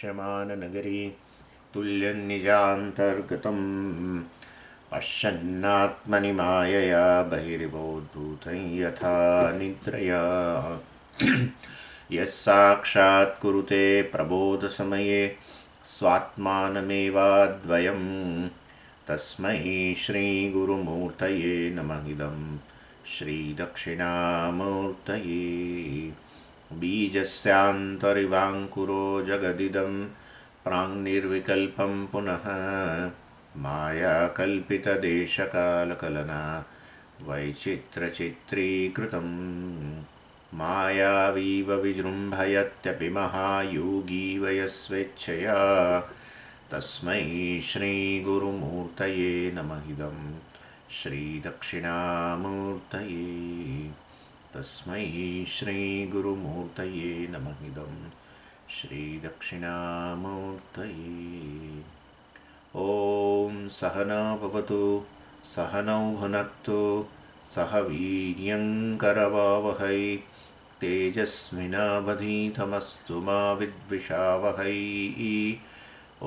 क्षमाननगरी तुल्यन्निजान्तर्गतं पश्यन्नात्मनि मायया बहिर्बोद्धूतं यथा निद्रया यस्साक्षात् कुरुते प्रबोधसमये स्वात्मानमेवाद्वयं तस्मै श्रीगुरुमूर्तये नमः इदं श्रीदक्षिणामूर्तये बीजस्यान्तरिवाङ्कुरो जगदिदं प्राङ्निर्विकल्पं पुनः मायाकल्पितदेशकालकलना वैचित्रचित्रीकृतं मायावीव विजृम्भयत्यपि महायोगी वयस्वेच्छया तस्मै श्रीगुरुमूर्तये नमः इदं श्रीदक्षिणामूर्तये तस्मै श्रीगुरुमूर्तये नमः इदं श्रीदक्षिणामूर्तये ॐ सहना भवतु सहनौ भुनक्तु सह वीर्यङ्करवावहै तेजस्विनावधीतमस्तु मा विद्विषावहै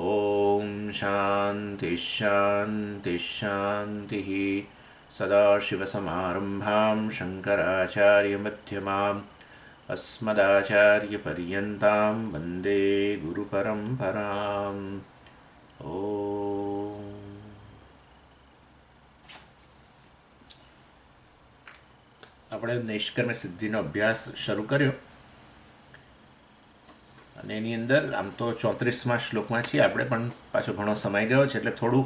ॐ शान्तिः शान्तिः शान्तिः सदाशिवसमारम्भां शङ्कराचार्यमध्यमाम् अस्मदाचार्यपर्यन्तां वन्दे गुरुपरम्पराम् ॐ આપણે નૈષ્કર્મ સિદ્ધિનો અભ્યાસ શરૂ કર્યો અને એની અંદર આમ તો 34મા શ્લોકમાં છીએ આપણે, પણ પાછો ઘણો સમય ગયો છે એટલે થોડું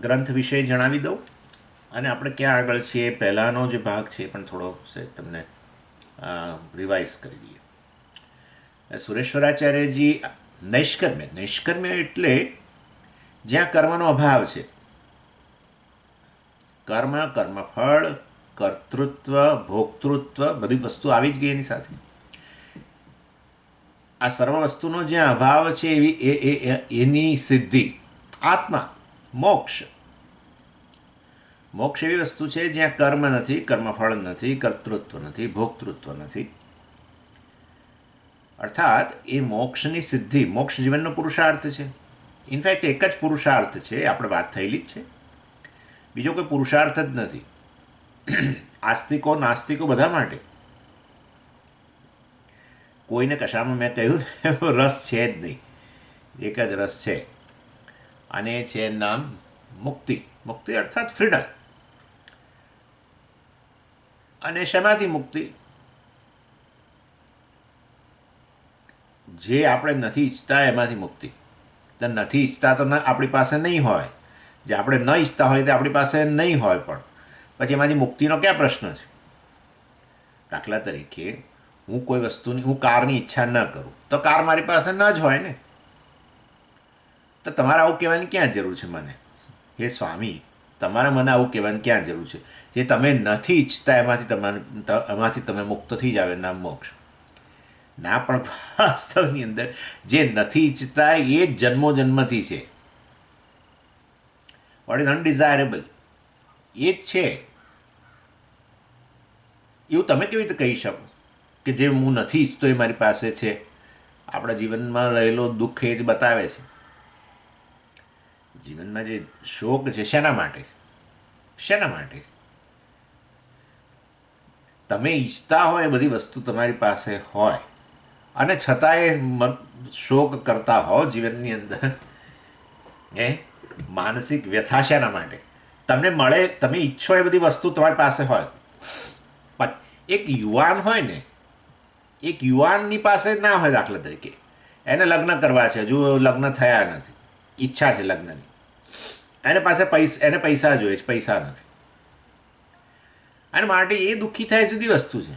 ગ્રંથ વિશે જણાવી દઉં અને આપણે ક્યાં આગળ છીએ પહેલાંનો જે ભાગ છે એ પણ થોડો તમને રિવાઇઝ કરી દઈએ. સુરેશ્વરાચાર્યજી નૈષ્કર્મ્ય એટલે જ્યાં કર્મનો અભાવ છે, કર્મફળ, કર્તૃત્વ, ભોક્તૃત્વ બધી વસ્તુ આવી જ ગઈ એની સાથે. આ સર્વ વસ્તુનો જ્યાં અભાવ છે એની સિદ્ધિ આત્મા મોક્ષ. મોક્ષ એવી વસ્તુ છે જ્યાં કર્મ નથી, કર્મફળ નથી, કર્તૃત્વ નથી, ભોક્તૃત્વ નથી. અર્થાત એ મોક્ષની સિદ્ધિ, મોક્ષ જીવનનો પુરુષાર્થ છે. ઇનફેક્ટ એક જ પુરુષાર્થ છે, આપણે વાત થયેલી જ છે. બીજો કોઈ પુરુષાર્થ જ નથી. આસ્તિકો નાસ્તિકો બધા માટે. કોઈને કશામાં મેં કહ્યું રસ છે જ નહીં, એક જ રસ છે અને છે નામ મુક્તિ. મુક્તિ અર્થાત ફ્રીડમ. અને શેમાંથી મુક્તિ? જે આપણે નથી ઈચ્છતા એમાંથી મુક્તિ. તો નથી ઈચ્છતા તો આપણી પાસે નહીં હોય, જે આપણે ન ઈચ્છતા હોય તે આપણી પાસે નહીં હોય, પણ પછી એમાંથી મુક્તિનો ક્યાં પ્રશ્ન છે? દાખલા તરીકે હું કોઈ વસ્તુની, હું કારની ઈચ્છા ન કરું તો કાર મારી પાસે ન જ હોય ને. તો તમારે આવું કહેવાની ક્યાં જરૂર છે મને? હે સ્વામી, તમારે મને આવું કહેવાની ક્યાં જરૂર છે? જે તમે નથી ઈચ્છતા એમાંથી તમે મુક્ત થઈ જાવ એના મોક્ષ ના. પણ વાસ્તવની અંદર જે નથી ઈચ્છતા એ જ જન્મોજન્મથી છે. વોટ ઇઝ અનડિઝાયરેબલ એ જ છે. એવું તમે કેવી રીતે કહી શકો કે જે હું નથી ઈચ્છતો એ મારી પાસે છે? આપણા જીવનમાં રહેલો દુઃખ એ જ બતાવે છે. જીવનમાં જે શોક છે શેના માટે છે? શેના માટે છે? તમે ઈચ્છતા હોય એ બધી વસ્તુ તમારી પાસે હોય અને છતાંય શોક કરતા હો જીવનની અંદર. માનસિક વ્યથા શેના માટે? તમને મળે, તમે ઈચ્છો એ બધી વસ્તુ તમારી પાસે હોય. એક યુવાન હોય ને, એક યુવાનની પાસે ના હોય. દાખલા તરીકે એને લગ્ન કરવા છે, હજુ લગ્ન થયા નથી, ઈચ્છા છે લગ્નની, એને પાસે એને પૈસા જોઈએ છે, પૈસા નથી. અને માટે એ દુઃખી થાય જુદી વસ્તુ છે.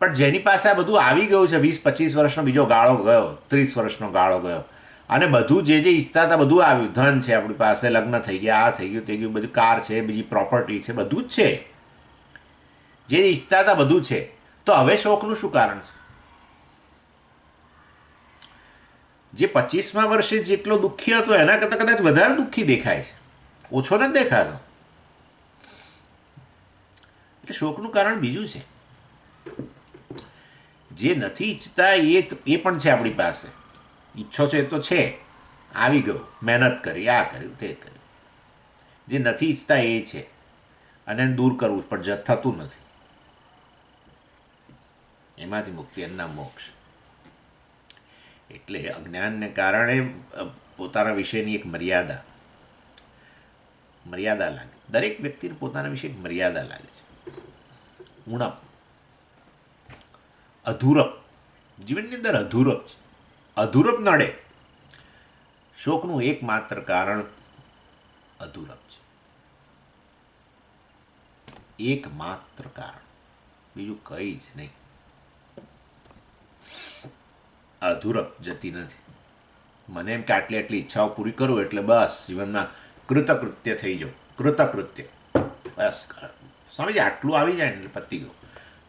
પણ જેની પાસે આ બધું આવી ગયું છે, 20-25 વર્ષનો બીજો ગાળો ગયો, 30 વર્ષનો ગાળો ગયો, અને બધું જે ઈચ્છતા હતા બધું આવ્યું. ધન છે આપણી પાસે, લગ્ન થઈ ગયા, આ થઈ ગયું, તે ગયું, બધું કાર છે, બીજી પ્રોપર્ટી છે, બધું જ છે. જે ઈચ્છતા હતા બધું છે. તો હવે શોકનું શું કારણ છે? જે 25મા વર્ષે જેટલો દુઃખી હતો એના કરતાં કદાચ વધારે દુઃખી દેખાય છે, ઓછો નથી દેખાતો. એટલે શોકનું કારણ બીજું છે. જે નથી ઈચ્છતા એ પણ છે આપણી પાસે. ઈચ્છો છે એ તો છે, આવી ગયો, મહેનત કરી, આ કર્યું, તે કર્યું. જે નથી ઈચ્છતા એ છે, અને એને દૂર કરવું પણ થતું નથી. એમાંથી મુક્તિ, એમના મોક્ષ. એટલે અજ્ઞાનને કારણે પોતાના વિશેની એક મર્યાદા લાગે. દરેક વ્યક્તિને પોતાના વિશે એક મર્યાદા લાગે છે. ઉણપ, અધૂરપ, જીવનની અંદર અધૂરપ છે. અધૂરપ નડે. શોકનું એકમાત્ર કારણ અધૂરપ છે. એકમાત્ર કારણ, બીજું કંઈ જ નહીં. અધૂરપ જતી નથી. મને એમ કે આટલી ઈચ્છાઓ પૂરી કરું એટલે બસ જીવનમાં કૃતકૃત્ય થઈ જાઉં. કૃતકૃત્ય બસ સ્વામીજી આટલું આવી જાય ને એટલે પતી ગયું.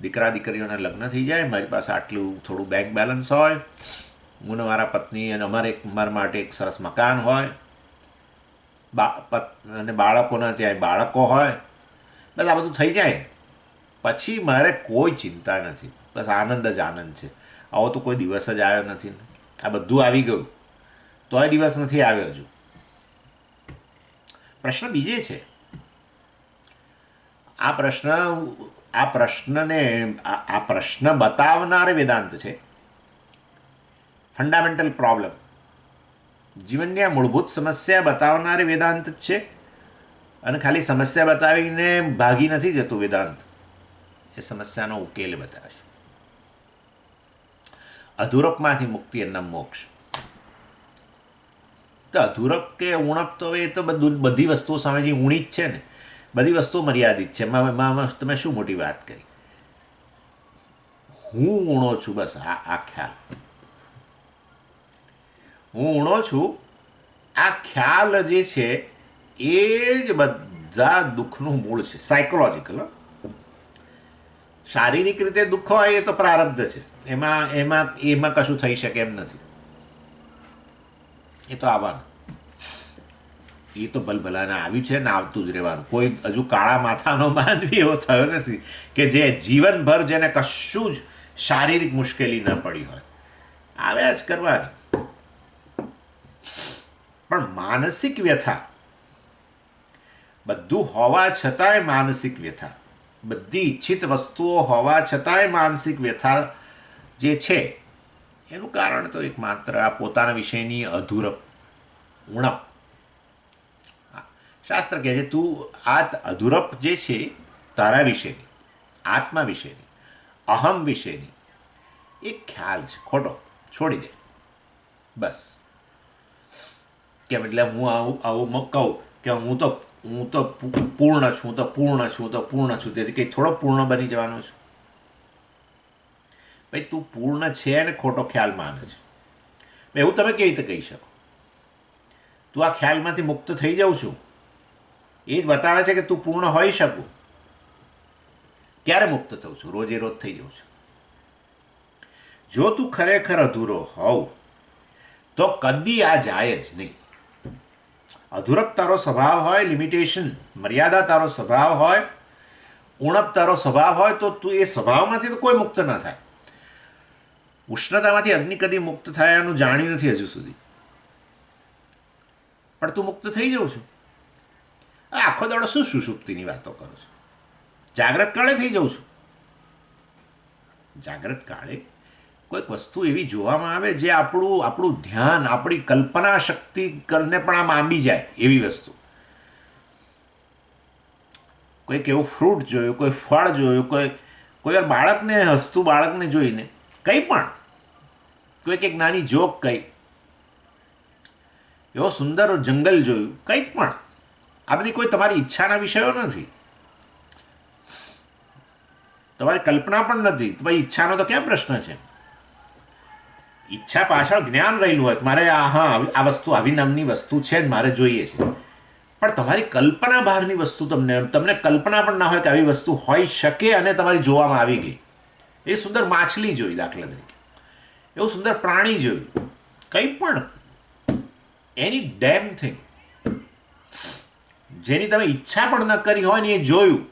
દીકરા દીકરીઓના લગ્ન થઈ જાય, મારી પાસે આટલું થોડું બેંક બેલેન્સ હોય, હું ને મારા પત્ની અને અમારા માટે એક સરસ મકાન હોય, અને બાળકોના ત્યાં બાળકો હોય, બસ આ બધું થઈ જાય પછી મારે કોઈ ચિંતા નથી. બસ આનંદ જ આનંદ છે. આવો તો કોઈ દિવસ જ આવ્યો નથી. આ બધું આવી ગયું તોય દિવસ નથી આવ્યો હજુ. પ્રશ્ન બીજે છે. આ પ્રશ્ન બતાવનાર વેદાંત છે. ફંડામેન્ટલ પ્રોબ્લેમ, જીવનની આ મૂળભૂત સમસ્યા બતાવનારી વેદાંત જ છે. અને ખાલી સમસ્યા બતાવીને ભાગી નથી જતું વેદાંત, એ સમસ્યાનો ઉકેલ બતાવે છે. અધૂરપમાંથી મુક્તિ, એમના મોક્ષ. તો અધૂરપ કે ઉણપ તો એ તો બધી વસ્તુઓ સ્વામીજી ઊણી જ છે ને. બધી વસ્તુઓ મર્યાદિત છે. એમાં તમે શું મોટી વાત કરી? હું ઊણો છું, બસ આ ખ્યાલ. હું ઊણો છું, આ ખ્યાલ જે છે એ જ બધા દુઃખનું મૂળ છે. સાયકોલોજીકલ. શારીરિક રીતે દુઃખ હોય એ તો પ્રારબ્ધ છે, એમાં કશું થઈ શકે એમ નથી. એ તો આવવાનું, એ તો ભલભલાને આવ્યું છે ને આવતું જ રહેવાનું. કોઈ હજુ કાળા માથાનો માનવી એવો થયો નથી કે જે જીવનભર જેને કશું જ શારીરિક મુશ્કેલી ન પડી હોય. આવ્યા જ કરવાની. પણ માનસિક વ્યથા, બધું હોવા છતાંય માનસિક વ્યથા, બધી ઈચ્છિત વસ્તુઓ હોવા છતાંય માનસિક વ્યથા જે છે એનું કારણ તો એકમાત્ર આ પોતાના વિષયની અધૂરપ, ઉણપ. શાસ્ત્ર કહે છે તું આ અધૂરપ જે છે તારા વિશેની, આત્મા વિશેની, અહમ વિશેની એક ખ્યાલ છે ખોટો, છોડી દે બસ. કેમ એટલે હું આવું કહું કે હું તો પૂર્ણ છું, તેથી કંઈ થોડો પૂર્ણ બની જવાનો છું. ભાઈ તું પૂર્ણ છે ને ખોટો ખ્યાલ માને છે. એવું તમે કેવી રીતે કહી શકો? તું આ ખ્યાલમાંથી મુક્ત થઈ જાઉં છું એ જ બતાવે છે કે તું પૂર્ણ હોઈ શકું. ક્યારે મુક્ત થઉં છું? રોજે રોજ થઈ જાઉં છું. જો તું ખરેખર અધૂરો હોવ તો કદી આ જાય જ નહીં. અધૂરપ તારો સ્વભાવ હોય, લિમિટેશન, મર્યાદા તારો સ્વભાવ હોય, ઉણપ તારો સ્વભાવ હોય, તો તું એ સ્વભાવમાંથી તો કોઈ મુક્ત ન થાય. ઉષ્ણતામાંથી અગ્નિ કદી મુક્ત થાય એનું જાણ્યું નથી હજુ સુધી, પણ તું મુક્ત થઈ જાઉં છું. આખો દાડો શું સુષુપ્તિની વાતો કરો છો? જાગ્રત કાળે થઈ જાઉં છું. જાગ્રત કાળે કોઈક વસ્તુ એવી જોવામાં આવે જે આપણું ધ્યાન, આપણી કલ્પના શક્તિ કરને પણ આમ આંબી જાય એવી વસ્તુ. કોઈક એવું ફ્રૂટ જોયું, કોઈ ફળ જોયું, કોઈ વાર બાળકને હસતું બાળકને જોઈને કંઈ પણ, કોઈક એક નાની જોક કહી, એવો સુંદર જંગલ જોયું, કંઈક પણ. આ બધી કોઈ તમારી ઈચ્છાના વિષયો નથી, તમારી કલ્પના પણ નથી. તમારી ઈચ્છાનો તો ક્યાં પ્રશ્ન છે? ઈચ્છા પાછળ જ્ઞાન રહેલું હોય, મારે આ વસ્તુ આવી નામની વસ્તુ છે જ મારે જોઈએ છે. પણ તમારી કલ્પના બહારની વસ્તુ તમને કલ્પના પણ ના હોય કે આવી વસ્તુ હોઈ શકે અને તમારી જોવામાં આવી ગઈ. એ સુંદર માછલી જોઈ દાખલા તરીકે, એવું સુંદર પ્રાણી જોયું, કંઈ પણ, એની ડેમ થિંગ જેની તમે ઈચ્છા પણ ન કરી હોય ને એ જોયું,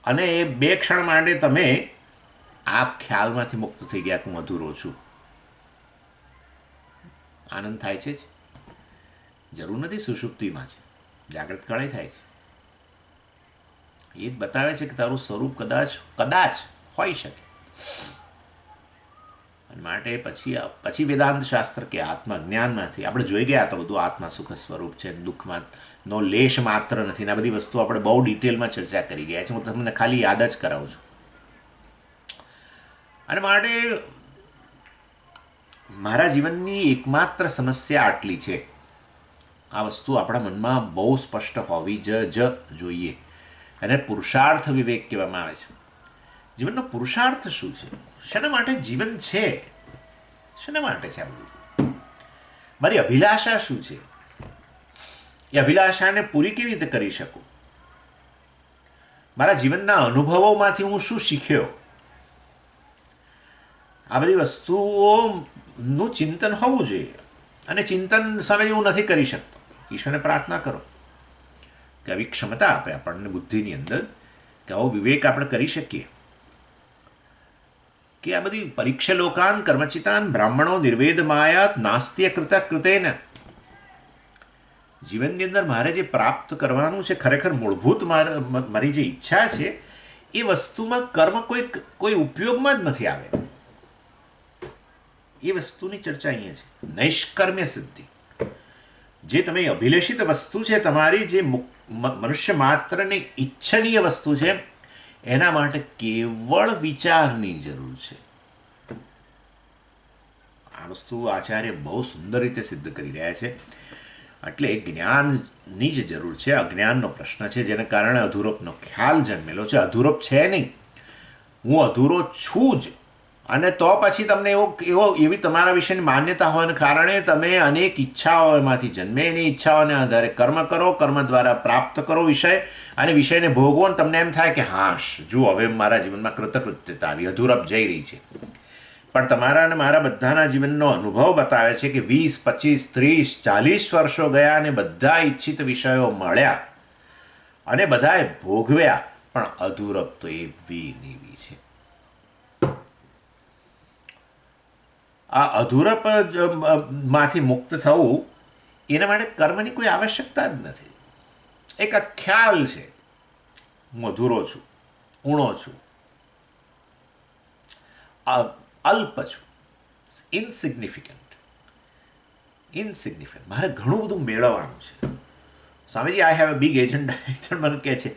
અને એ બે ક્ષણ માટે તમે આ ખ્યાલમાંથી મુક્ત થઈ ગયા કે હું અધૂરો છું. આનંદ થાય છે જ. જરૂર નથી સુષુપ્તિમાં છે, જાગ્રત કાળે થાય છે. એ જ બતાવે છે કે તારું સ્વરૂપ કદાચ હોઈ શકે. અને માટે પછી વેદાંત શાસ્ત્ર કે આત્મજ્ઞાનમાંથી આપણે જોઈ ગયા તો બધું આત્મા સુખ સ્વરૂપ છે, દુઃખમાં નો લેશ માત્ર નથી. આ બધી વસ્તુ આપણે બહુ ડિટેલમાં ચર્ચા કરી ગયા છે. હું તમને ખાલી યાદ જ કરાવું છું. અને માટે મારા જીવનની એકમાત્ર સમસ્યા આટલી છે. આ વસ્તુ આપણા મનમાં બહુ સ્પષ્ટ હોવી જ જોઈએ. અને પુરુષાર્થ વિવેક કહેવામાં આવે છે. જીવનનો પુરુષાર્થ શું છે? શેના માટે જીવન છે? શેના માટે છે આ બધું? મારી અભિલાષા શું છે? એ અભિલાષાને પૂરી કેવી રીતે કરી શકું? મારા જીવનના અનુભવોમાંથી હું શું શીખ્યો? આ બધી વસ્તુઓનું ચિંતન હોવું જોઈએ. અને ચિંતન સમયે હું નથી કરી શકતો. ઈશ્વરને પ્રાર્થના કરો કે આવી ક્ષમતા આપે આપણને બુદ્ધિની અંદર, કે આવો વિવેક આપણે કરી શકીએ કે આ બધી પરીક્ષ લોકાન કર્મચિતાન બ્રાહ્મણો નિર્વેદ માયાત નાસ્ત્ય કૃત કૃતેન. જીવનની અંદર મારે જે પ્રાપ્ત કરવાનું છે, ખરેખર મૂળભૂત મારી જે ઈચ્છા છે, એ વસ્તુમાં કર્મ કોઈ ઉપયોગમાં જ નથી આવે. એ વસ્તુની ચર્ચા અહીંયા છે. નૈષ્કર્મ્ય સિદ્ધિ, જે તમે અભિલેષિત વસ્તુ છે તમારી, જે મનુષ્ય માત્રને ઈચ્છનીય વસ્તુ છે, એના માટે કેવળ વિચારની જરૂર છે. આ વસ્તુ આચાર્ય બહુ સુંદર રીતે સિદ્ધ કરી રહ્યા છે. એટલે જ્ઞાનની જ જરૂર છે. અજ્ઞાનનો પ્રશ્ન છે, જેને કારણે અધૂરપનો ખ્યાલ જન્મેલો છે. અધૂરપ છે નહીં, હું અધૂરો છું જ. અને તો પછી તમને એવી તમારા વિશેની માન્યતા હોવાને કારણે તમે અનેક ઈચ્છાઓ એમાંથી જન્મે. એની ઈચ્છાઓને આધારે કર્મ કરો, કર્મ દ્વારા પ્રાપ્ત કરો વિષય, અને વિષયને ભોગવો. અને તમને એમ થાય કે હાશ, જુઓ હવે મારા જીવનમાં કૃતકૃત્યતા આવી, અધૂરપ જઈ રહી છે. પણ તમારા અને મારા બધાના જીવનનો અનુભવ બતાવે છે કે 20, 25, 30, 40 વર્ષો ગયા અને બધા ઈચ્છિત વિષયો મળ્યા અને બધાએ ભોગવ્યા, પણ અધૂરપ તો એવી નીવી છે. આ અધૂરપ માંથી મુક્ત થવું, એના માટે કર્મની કોઈ આવશ્યકતા જ નથી. એક આ ખ્યાલ છે, હું અધૂરો છું, ઊણો છું, અલ્પ છું, ઇનસિગ્નિફિકન્ટ. મારે ઘણું બધું મેળવવાનું છે. Swamiji, I have a big agenda. મને કહે છે,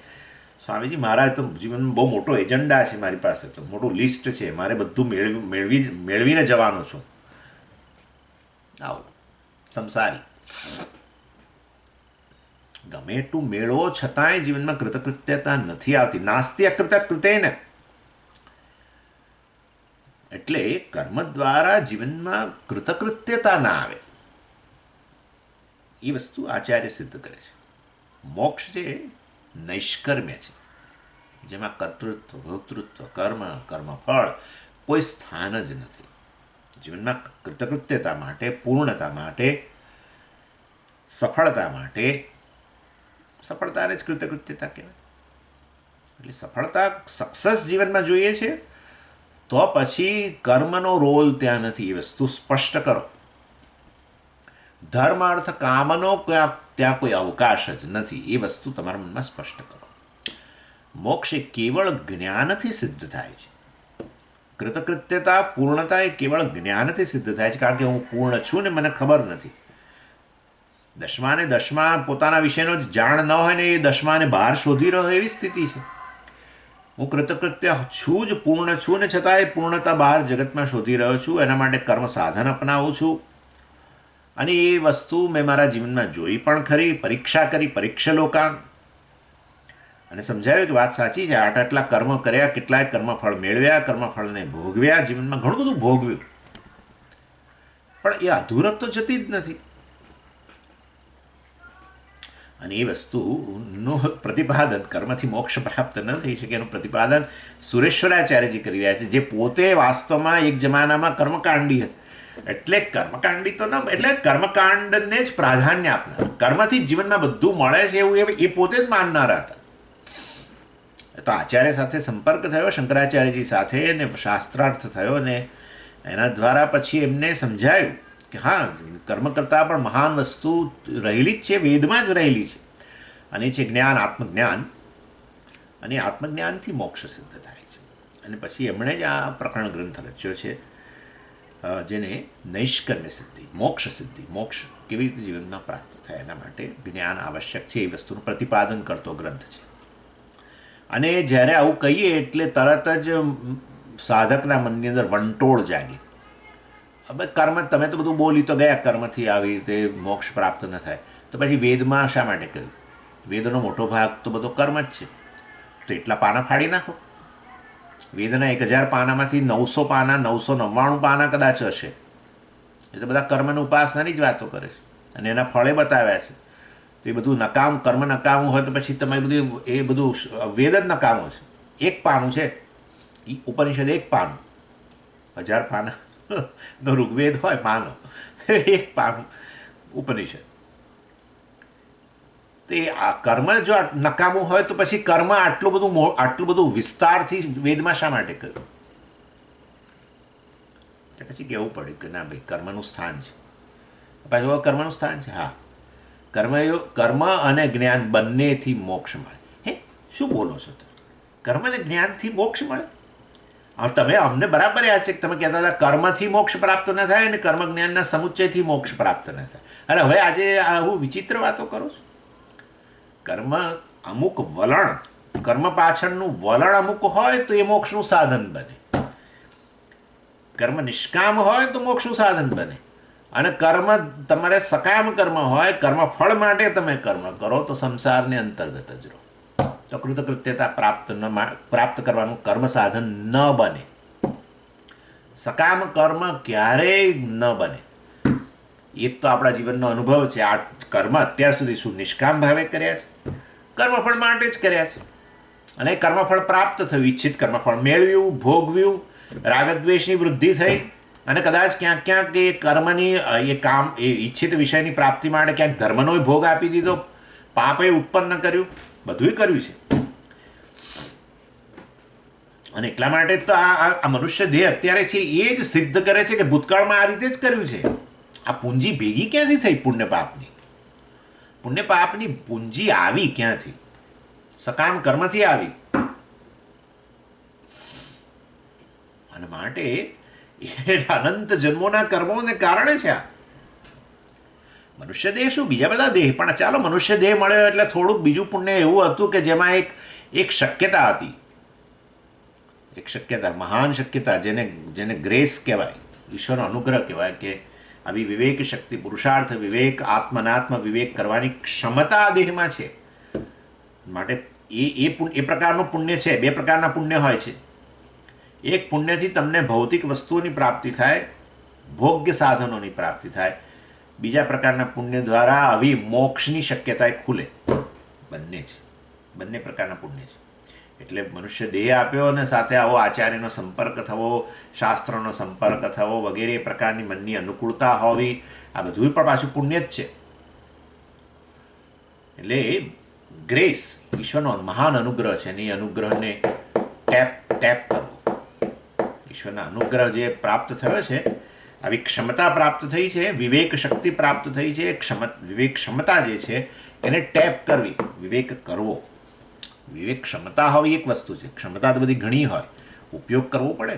સ્વામીજી મારા તો જીવનમાં બહુ મોટો એજન્ડા છે, મારી પાસે તો મોટું લિસ્ટ છે, મારે બધું મેળવીને જવાનું છું. આવું સંસારી ગમે એટલું મેળવો છતાંય જીવનમાં કૃતકૃત્યતા નથી આવતી. નાસ્ત્ય કૃત કૃતેન. એટલે કર્મ દ્વારા જીવનમાં કૃતકૃત્યતા ના આવે, એ વસ્તુ આચાર્ય સિદ્ધ કરે છે. મોક્ષ છે નૈષ્કર્મ્ય છે, જેમાં કર્તૃત્વ, ભોક્તૃત્વ, કર્મફળ કોઈ સ્થાન જ નથી. જીવનમાં કૃતકૃત્યતા માટે, પૂર્ણતા માટે, સફળતાને જ કૃતકૃત્યતા કહેવાય. એટલે સફળતા, સક્સેસ જીવનમાં જોઈએ છે, તો પછી કર્મનો રોલ ત્યાં નથી. એ વસ્તુ સ્પષ્ટ કરો. ધર્મ, અર્થ, કામનો ત્યાં કોઈ અવકાશ જ નથી. એ વસ્તુ તમારા મનમાં સ્પષ્ટ કરો. મોક્ષ એ કેવળ જ્ઞાનથી સિદ્ધ થાય છે. કૃતકૃત્યતા, પૂર્ણતા એ કેવળ જ્ઞાનથી સિદ્ધ થાય છે. કારણ કે હું પૂર્ણ છું ને મને ખબર નથી. દશમા પોતાના વિશેનો જ જાણ ન હોય ને એ દશમાને બહાર શોધી રહ્યો એવી સ્થિતિ છે. હું કૃતકૃત્ય છું જ, પૂર્ણ છું ને છતાં એ પૂર્ણતા બહાર જગતમાં શોધી રહ્યો છું. એના માટે કર્મ સાધન અપનાવું છું. અને એ વસ્તુ મેં મારા જીવનમાં જોઈ પણ ખરી, પરીક્ષા કરી, પરીક્ષ લોકાન, અને સમજાવ્યું કે વાત સાચી છે. આટલા કર્મ કર્યા, કેટલાય કર્મફળ મેળવ્યા, કર્મફળને ભોગવ્યા, જીવનમાં ઘણું બધું ભોગવ્યું, પણ એ અધૂરપ તો જતી જ નથી. અને એ વસ્તુનું પ્રતિપાદન, કર્મથી મોક્ષ પ્રાપ્ત ન થઈ શકે એનું પ્રતિપાદન સુરેશ્વરાચાર્યજી કરી રહ્યા છે, જે પોતે વાસ્તવમાં એક જમાનામાં કર્મકાંડી હતા. એટલે કર્મકાંડી તો ન, એટલે કર્મકાંડને જ પ્રાધાન્ય આપનાર, કર્મથી જીવનમાં બધું મળે છે એવું એ પોતે જ માનનારા હતા. તો આચાર્ય સાથે સંપર્ક થયો શંકરાચાર્યજી સાથે, ને શાસ્ત્રાર્થ થયો, ને એના દ્વારા પછી એમને સમજાયું કે હા, કર્મ કરતાં પણ મહાન વસ્તુ રહેલી જ છે, વેદમાં જ રહેલી છે, અને એ છે જ્ઞાન, આત્મજ્ઞાન. અને આત્મજ્ઞાનથી મોક્ષ સિદ્ધ થાય છે. અને પછી એમણે જ આ પ્રકરણ ગ્રંથ રચ્યો છે, જેને નૈષ્કર્મ્ય સિદ્ધિ, મોક્ષ સિદ્ધિ, મોક્ષ કેવી રીતે જીવનમાં પ્રાપ્ત થાય એના માટે જ્ઞાન આવશ્યક છે એ વસ્તુનું પ્રતિપાદન કરતો ગ્રંથ છે. અને જ્યારે આવું કહીએ એટલે તરત જ સાધકના મનની અંદર વંટોળ જાગી. હવે કર્મ, તમે તો બધું બોલી તો ગયા, કર્મથી આવી રીતે મોક્ષ પ્રાપ્ત ન થાય, તો પછી વેદમાં શા માટે કહ્યું? વેદનો મોટો ભાગ તો બધો કર્મ જ છે, તો એટલા પાના ફાડી નાખો. વેદના 1000 પાનામાંથી 900 પાના, 999 પાના કદાચ હશે, એ તો બધા કર્મની ઉપાસનાની જ વાતો કરે છે, અને એના ફળે બતાવ્યા છે. તો એ બધું નકામ, કર્મ નકામું હોય તો પછી તમે બધું એ બધું વેદ જ નકામો છે. એક પાનું છે ઉપનિષદ, એક પાનું, 1000 પાના નો ઋગ્વેદ હોય પાનો, એક પાનું ઉપનિષદ. તો એ આ કર્મ જો નકામું હોય તો પછી કર્મ આટલું બધું વિસ્તારથી વેદમાં શા માટે કર્યું? પછી કહેવું પડ્યું કે ના ભાઈ, કર્મનું સ્થાન છે. પાછું કર્મનું સ્થાન છે, હા, કર્મ અને જ્ઞાન બંનેથી મોક્ષ મળે. હે, શું બોલો છો તમે? કર્મ અને જ્ઞાનથી મોક્ષ મળે? તમે અમને બરાબર યાદ છે કે તમે કહેતા હતા કર્મથી મોક્ષ પ્રાપ્ત ન થાય અને કર્મ જ્ઞાનના સમુચ્ચયથી મોક્ષ પ્રાપ્ત ન થાય. અને હવે આજે આવું વિચિત્ર વાતો કરો છો. કર્મ અમુક વલણ, કર્મ પાછળનું વલણ અમુક હોય તો એ મોક્ષનું સાધન બને. કર્મ નિષ્કામ હોય તો મોક્ષનું સાધન બને. અને કર્મ તમારે સકામ કર્મ હોય, કર્મ ફળ માટે તમે કર્મ કરો તો સંસારને અંતર્ગત જ રહો. તો કૃતકૃત્યતા પ્રાપ્ત કરવાનું કર્મ સાધન ન બને. સકામ કર્મ ક્યારેય ન બને. એ તો આપણા જીવનનો અનુભવ છે. આ કર્મ અત્યાર સુધી શું નિષ્કામ ભાવે કર્યા છે? કર્મફળ માટે જ કર્યા છે. અને કર્મફળ પ્રાપ્ત થયું, ઈચ્છિત કર્મફળ મેળવ્યું, ભોગવ્યું, રાગદ્વેષની વૃદ્ધિ થઈ, અને કદાચ ક્યાંક ક્યાંક એ કર્મની એ ઈચ્છિત વિષયની પ્રાપ્તિ માટે ક્યાંક ધર્મનો ભોગ આપી દીધો, પાપે ઉત્પન્ન કર્યું, બધુંય કર્યું છે. અને એટલા માટે તો આ મનુષ્ય દેહ અત્યારે છે એ જ સિદ્ધ કરે છે કે ભૂતકાળમાં આ રીતે જ કર્યું છે. આ પૂંજી ભેગી ક્યાંથી થઈ? પુણ્ય પાપની પૂંજી આવી ક્યાંથી? સકામ કર્મથી આવી. અને માટે એ અનંત જન્મોના કર્મોને કારણે છે આ મનુષ્ય દેહ. શું બીજા બધા દેહ, પણ ચાલો મનુષ્ય દેહ મળ્યો એટલે થોડુંક બીજું પુણ્ય એવું હતું કે જેમાં એક શક્યતા હતી, એક શક્યતા, મહાન શક્યતા, જેને ગ્રેસ કહેવાય, ઈશ્વરનો અનુગ્રહ કહેવાય, કે આવી વિવેક શક્તિ, પુરુષાર્થ વિવેક, આત્મનાત્મ વિવેક કરવાની ક્ષમતા આ દેહમાં છે. માટે એ પ્રકારનું પુણ્ય છે. 2 પ્રકારના પુણ્ય હોય છે. એક પુણ્યથી તમને ભૌતિક વસ્તુઓની પ્રાપ્તિ થાય, ભોગ્ય સાધનોની પ્રાપ્તિ થાય. બીજા પ્રકારના પુણ્ય દ્વારા આવી મોક્ષની શક્યતા ખુલે. બંને પ્રકારના પુણ્ય છે. એટલે મનુષ્ય દેહ આપ્યો અને સાથે આવો આચાર્યનો સંપર્ક થવો, શાસ્ત્રનો સંપર્ક થવો, વગેરે પ્રકારની મનની અનુકૂળતા હોવી, આ બધું પણ પાછું પુણ્ય જ છે. એટલે ગ્રેસ, ઈશ્વરનો મહાન અનુગ્રહ છે, અને એ અનુગ્રહને ટેપ કરવો. ઈશ્વરના અનુગ્રહ જે પ્રાપ્ત થયો છે, આવી ક્ષમતા પ્રાપ્ત થઈ છે, વિવેક શક્તિ પ્રાપ્ત થઈ છે, વિવેક ક્ષમતા જે છે એને ટેપ કરવી, વિવેક કરવો. વિવેક ક્ષમતા હોવી એક વસ્તુ છે, ક્ષમતા તો બધી ઘણી હોય, ઉપયોગ કરવો પડે.